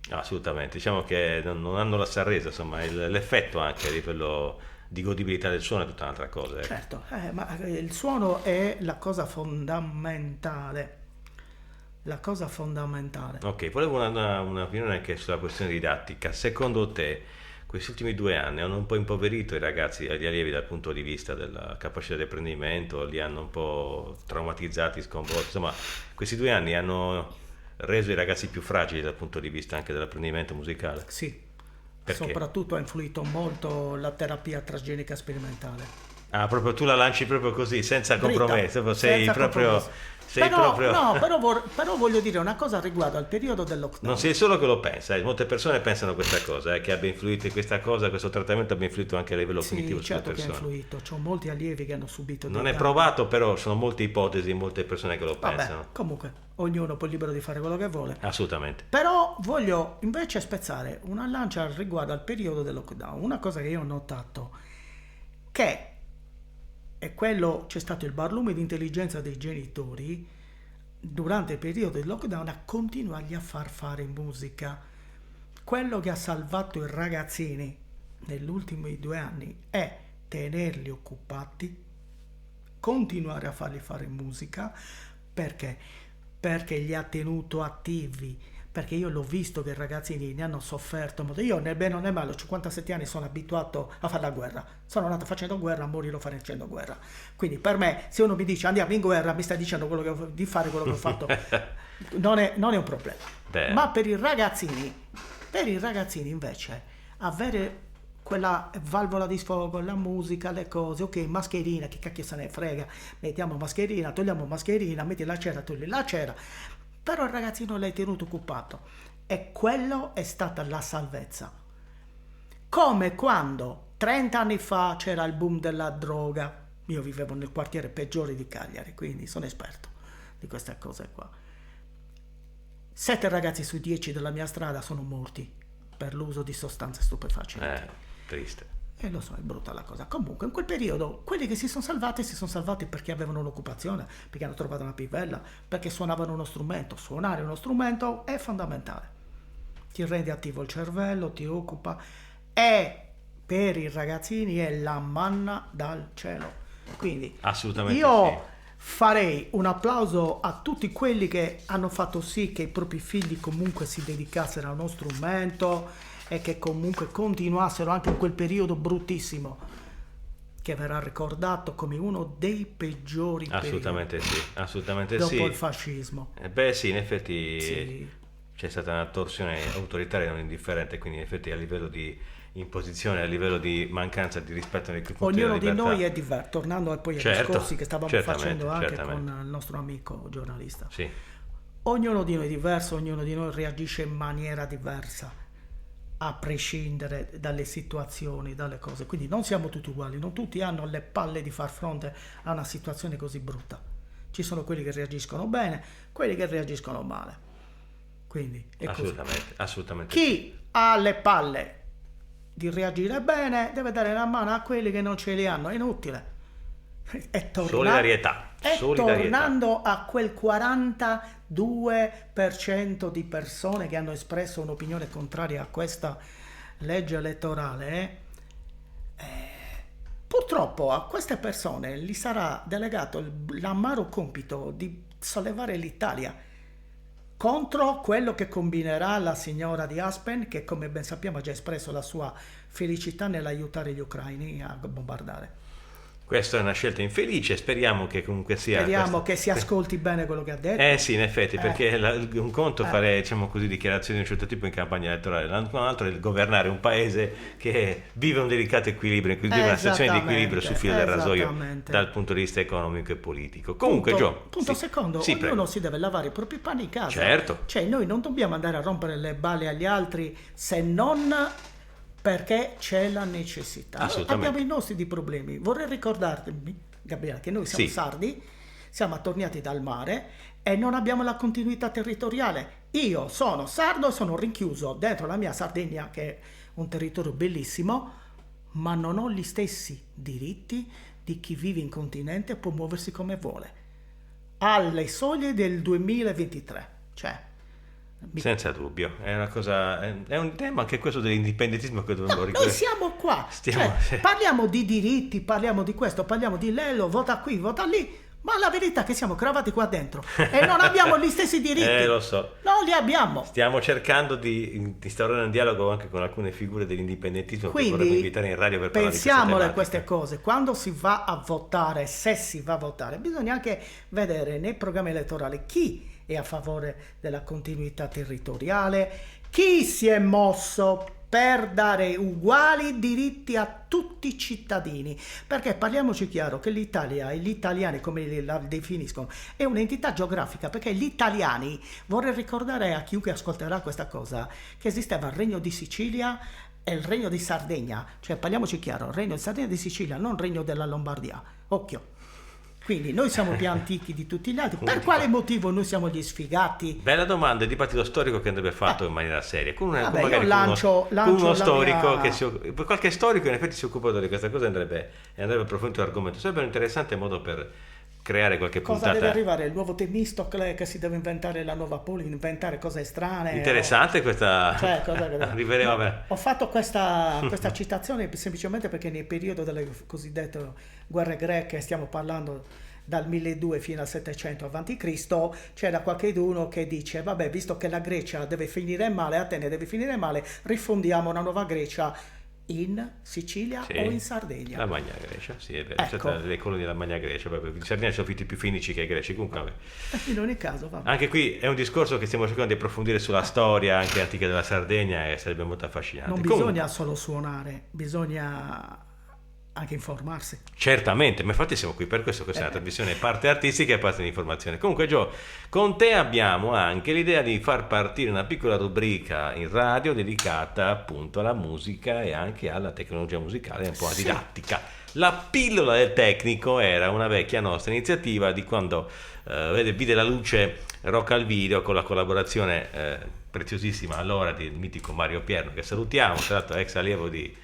Assolutamente, diciamo che non hanno la Sanresa, insomma, l'effetto anche a livello di godibilità del suono è tutta un'altra cosa. Certo, ma il suono è la cosa fondamentale. La cosa fondamentale. Ok, volevo un'opinione anche sulla questione didattica. Secondo te questi ultimi 2 anni hanno un po' impoverito i ragazzi, gli allievi dal punto di vista della capacità di apprendimento, li hanno un po' traumatizzati, sconvolti, insomma questi 2 anni hanno reso i ragazzi più fragili dal punto di vista anche dell'apprendimento musicale? Sì. Perché? Soprattutto ha influito molto la terapia transgenica sperimentale. Ah, proprio tu la lanci proprio così, senza compromesso, sei senza proprio... compromesso. Sei però, proprio... no, però voglio dire una cosa riguardo al periodo del lockdown. Non sei solo che lo pensa, molte persone pensano questa cosa, che abbia influito questa cosa, questo trattamento abbia influito anche a livello cognitivo sulle certo persone. Che ha influito, c'ho molti allievi che hanno subito Non è provato, però sono molte ipotesi, molte persone che lo pensano. Vabbè, comunque, ognuno poi è libero di fare quello che vuole. Assolutamente. Però voglio invece spezzare una lancia riguardo al periodo del lockdown. Una cosa che io ho notato, che è quello, c'è stato il barlume di intelligenza dei genitori durante il periodo del lockdown a continuargli a far fare musica. Quello che ha salvato i ragazzini negli ultimi 2 anni è tenerli occupati, continuare a farli fare musica. Perché? Perché li ha tenuto attivi. Perché io l'ho visto che i ragazzini ne hanno sofferto. Io nel bene o nel male, ho 57 anni, sono abituato a fare la guerra. Sono nato facendo guerra, morirò facendo guerra. Quindi per me, se uno mi dice andiamo in guerra, mi sta dicendo di fare quello che ho fatto. non è un problema. Beh. Ma per i ragazzini invece, avere quella valvola di sfogo, la musica, le cose, ok, mascherina, che cacchio se ne frega, mettiamo mascherina, togliamo mascherina, metti la cera, togli la cera. Però il ragazzino l'hai tenuto occupato e quello è stata la salvezza. Come quando 30 anni fa c'era il boom della droga. Io vivevo nel quartiere peggiore di Cagliari, quindi sono esperto di queste cose qua. 7 ragazzi su 10 della mia strada sono morti per l'uso di sostanze stupefacenti. Triste. E lo so, è brutta la cosa. Comunque in quel periodo quelli che si sono salvati perché avevano un'occupazione, perché hanno trovato una pivella, perché suonavano uno strumento. Suonare uno strumento è fondamentale, ti rende attivo il cervello, ti occupa, e per i ragazzini è la manna dal cielo. Quindi assolutamente io sì. Farei un applauso a tutti quelli che hanno fatto sì che i propri figli comunque si dedicassero a uno strumento e che comunque continuassero anche in quel periodo bruttissimo che verrà ricordato come uno dei peggiori assolutamente periodi sì, assolutamente dopo sì. il fascismo. Beh sì, in effetti Sì. c'è stata una torsione autoritaria non indifferente, quindi in effetti a livello di imposizione, a livello di mancanza di rispetto nei confronti della Ognuno di libertà. noi è diverso, tornando poi ai Certo, discorsi che stavamo certamente, facendo anche certamente. con il nostro amico giornalista. Sì. Ognuno di noi è diverso, ognuno di noi reagisce in maniera diversa, a prescindere dalle situazioni, dalle cose. Quindi non siamo tutti uguali, non tutti hanno le palle di far fronte a una situazione così brutta. Ci sono quelli che reagiscono bene, quelli che reagiscono male. Quindi è Assolutamente, così. assolutamente. Chi ha le palle di reagire bene deve dare la mano a quelli che non ce li hanno, è inutile. Solidarietà. E Solidarietà. tornando a quel 42% di persone che hanno espresso un'opinione contraria a questa legge elettorale, purtroppo a queste persone gli sarà delegato l'amaro compito di sollevare l'Italia contro quello che combinerà la signora di Aspen, che come ben sappiamo ha già espresso la sua felicità nell'aiutare gli ucraini a bombardare. Questa è una scelta infelice, speriamo che comunque sia... Speriamo che si ascolti bene quello che ha detto. Sì, in effetti, perché un conto fare, diciamo così, dichiarazioni di un certo tipo in campagna elettorale, un altro è il governare un paese che vive un delicato equilibrio, vive una situazione di equilibrio sul filo del rasoio dal punto di vista economico e politico. Comunque, punto secondo, sì, ognuno prego. si deve lavare i propri panni in casa. Certo. Cioè noi non dobbiamo andare a rompere le balle agli altri se non perché c'è la necessità. Assolutamente. Abbiamo i nostri di problemi. Vorrei ricordarvi, Gabriele, che noi siamo Sì. sardi, siamo attorniati dal mare e non abbiamo la continuità territoriale. Io sono sardo e sono rinchiuso dentro la mia Sardegna, che è un territorio bellissimo, ma non ho gli stessi diritti di chi vive in continente e può muoversi come vuole. Alle soglie del 2023. Cioè, Senza dubbio, è una cosa, è un tema anche questo dell'indipendentismo che dovremmo noi ricordare. siamo qua, Stiamo- cioè, parliamo di diritti, parliamo di questo, parliamo di Lello, vota qui, vota lì, ma la verità è che siamo cravati qua dentro e non abbiamo gli stessi diritti. Lo so. Non li abbiamo. Stiamo cercando di instaurare un dialogo anche con alcune figure dell'indipendentismo che vorremmo Quindi invitare in radio per parlare di pensiamole a queste queste cose. Quando si va a votare, se si va a votare, bisogna anche vedere nei programmi elettorali chi è a favore della continuità territoriale, chi si è mosso per dare uguali diritti a tutti i cittadini, perché parliamoci chiaro che l'Italia e gli italiani, come la definiscono, è un'entità geografica, perché gli italiani, vorrei ricordare a chiunque ascolterà questa cosa, che esisteva il Regno di Sicilia e il Regno di Sardegna, cioè parliamoci chiaro, Regno di Sardegna e di Sicilia, non Regno della Lombardia, occhio. Quindi noi siamo più antichi di tutti gli altri. Per quale motivo noi siamo gli sfigati? Bella domanda, il dibattito storico che andrebbe fatto in maniera seria. Con Vabbè, magari io con lancio uno la storico mia- che qualche storico in effetti si occupa di questa cosa andrebbe approfondito l'argomento. Sarebbe un interessante modo per creare qualche Cosa puntata. deve arrivare? Il nuovo Temistocle che si deve inventare la nuova Poli, inventare cose strane? Interessante questa. Cioè, Arriveremo, No, vabbè. ho fatto questa citazione semplicemente perché nel periodo delle cosiddette guerre greche, stiamo parlando dal 1200 fino al 700 a.C., c'era qualcuno che dice, vabbè, visto che la Grecia deve finire male, Atene deve finire male, rifondiamo una nuova Grecia in Sicilia Sì. o in Sardegna. La Magna Grecia, sì, è vero. Ecco. Le colonie della Magna Grecia, proprio. I sardini sono più finici che i greci. Comunque, vabbè. In ogni caso, vabbè. Anche qui è un discorso che stiamo cercando di approfondire sulla storia anche antica della Sardegna e sarebbe molto affascinante. Non Comunque, bisogna solo suonare, bisogna anche informarsi. certamente, ma infatti siamo qui per questo, questa è una trasmissione parte artistica e parte di informazione. Comunque Gio, con te abbiamo anche l'idea di far partire una piccola rubrica in radio dedicata appunto alla musica e anche alla tecnologia musicale, un po' a Sì. didattica. La pillola del tecnico era una vecchia nostra iniziativa di quando vide la luce Rock al Video con la collaborazione preziosissima allora del mitico Mario Pierno, che salutiamo, tra l'altro ex allievo di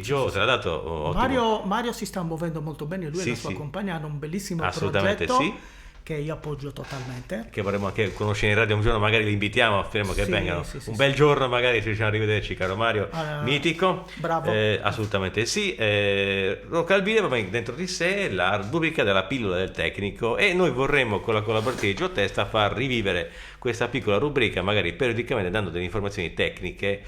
Gio, tra l'altro ottimo. Mario si sta muovendo molto bene, lui Sì, e la sua sì. compagna hanno un bellissimo Assolutamente progetto sì. che io appoggio totalmente. Che vorremmo anche conoscere in radio un giorno, magari li invitiamo, speriamo che Sì, vengano sì, sì, un sì. bel giorno, magari ci riusciamo a rivederci, caro Mario, Ah, mitico. bravo. Assolutamente sì. Rock al Video aveva dentro di sé la rubrica della pillola del tecnico e noi vorremmo con la collaborazione di Gio Testa far rivivere questa piccola rubrica, magari periodicamente dando delle informazioni tecniche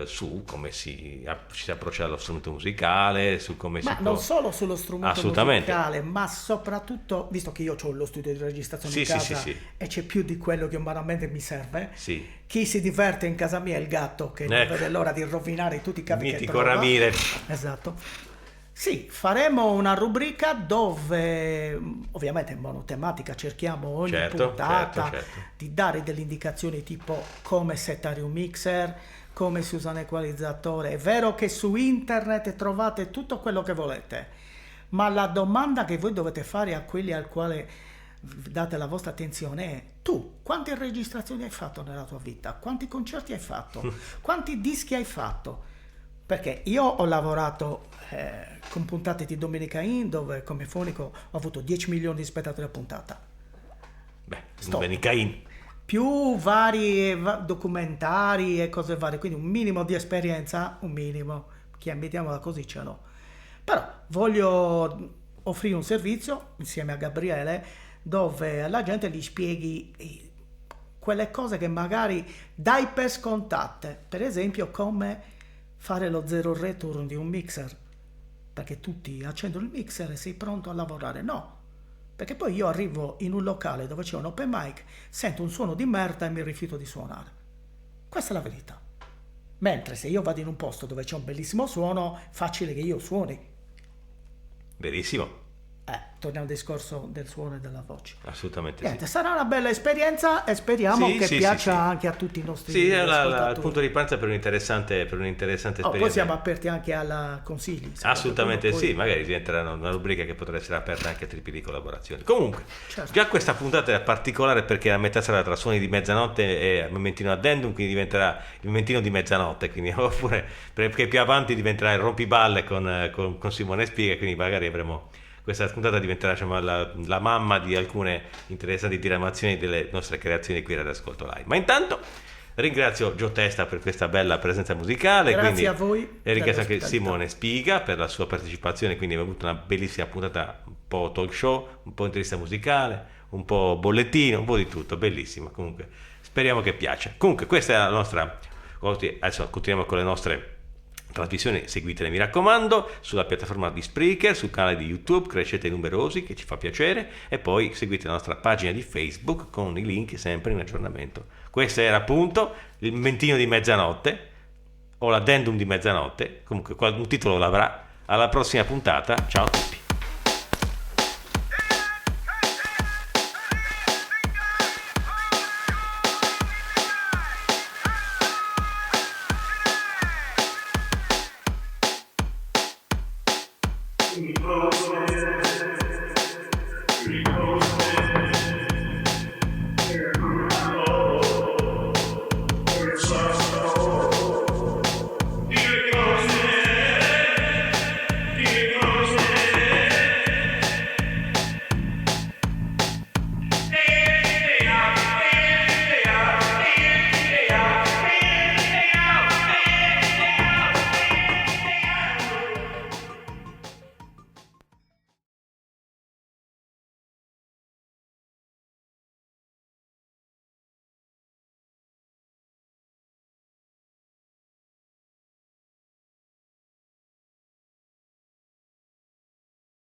su come ci si approccia allo strumento musicale, su come Ma si non può. solo sullo strumento Assolutamente. musicale, ma soprattutto, visto che io ho lo studio di registrazione Sì, in sì, casa sì, sì. e c'è più di quello che umanamente mi serve, Sì. chi si diverte in casa mia è il gatto che non Ecco. vede l'ora di rovinare tutti i capi che Mitico trova. Ramire. Esatto. Sì, faremo una rubrica dove ovviamente in monotematica cerchiamo ogni Certo, puntata certo. di dare delle indicazioni tipo come settare un mixer, come si usa un equalizzatore. È vero che su internet trovate tutto quello che volete, ma la domanda che voi dovete fare a quelli al quale date la vostra attenzione è: tu quante registrazioni hai fatto nella tua vita? Quanti concerti hai fatto? Quanti dischi hai fatto? Perché io ho lavorato con puntate di Domenica In, dove come fonico ho avuto 10 milioni di spettatori a puntata, Beh, Stop. Benicain. più vari documentari e cose varie, quindi un minimo di esperienza, un minimo, mettiamola così, ce l'ho. Però voglio offrire un servizio insieme a Gabriele dove alla gente gli spieghi quelle cose che magari dai per scontate, per esempio come fare lo zero return di un mixer, perché tutti accendono il mixer e sei pronto a lavorare. No, perché poi io arrivo in un locale dove c'è un open mic, sento un suono di merda e mi rifiuto di suonare. Questa è la verità. Mentre se io vado in un posto dove c'è un bellissimo suono, facile che io suoni. Verissimo. torniamo al discorso del suono e della voce. Assolutamente Niente, sì. sarà una bella esperienza e speriamo Sì, che sì, piaccia sì, sì. anche a tutti i nostri Sì, è ascoltatori. il punto di partenza per un'interessante Poi esperienza. siamo aperti anche alla consigli. se Assolutamente qualcuno sì, poi- magari diventerà una rubrica che potrà essere aperta anche a tipi di collaborazioni. Comunque, Certo. già questa puntata è particolare perché la metà sarà tra suoni di mezzanotte e momentino addendum, quindi diventerà il momentino di mezzanotte, quindi, oppure perché più avanti diventerà il rompiballe con Simone Spiga, quindi magari avremo questa puntata diventerà, diciamo, la mamma di alcune interessanti diramazioni delle nostre creazioni qui ad Ascolto Live. Ma intanto ringrazio Gio Testa per questa bella presenza musicale. Grazie quindi, a voi e ringrazio anche dell'ospitalità. Simone Spiga per la sua partecipazione, quindi abbiamo avuto una bellissima puntata, un po' talk show, un po' intervista musicale, un po' bollettino, un po' di tutto, bellissima. Comunque speriamo che piaccia. Comunque questa è la nostra, adesso continuiamo con le nostre trasmissioni, seguitele mi raccomando sulla piattaforma di Spreaker, sul canale di YouTube, crescete numerosi che ci fa piacere, e poi seguite la nostra pagina di Facebook con i link sempre in aggiornamento. Questo era appunto il mentino di mezzanotte o l'addendum di mezzanotte, comunque un titolo l'avrà. Alla prossima puntata, ciao a tutti.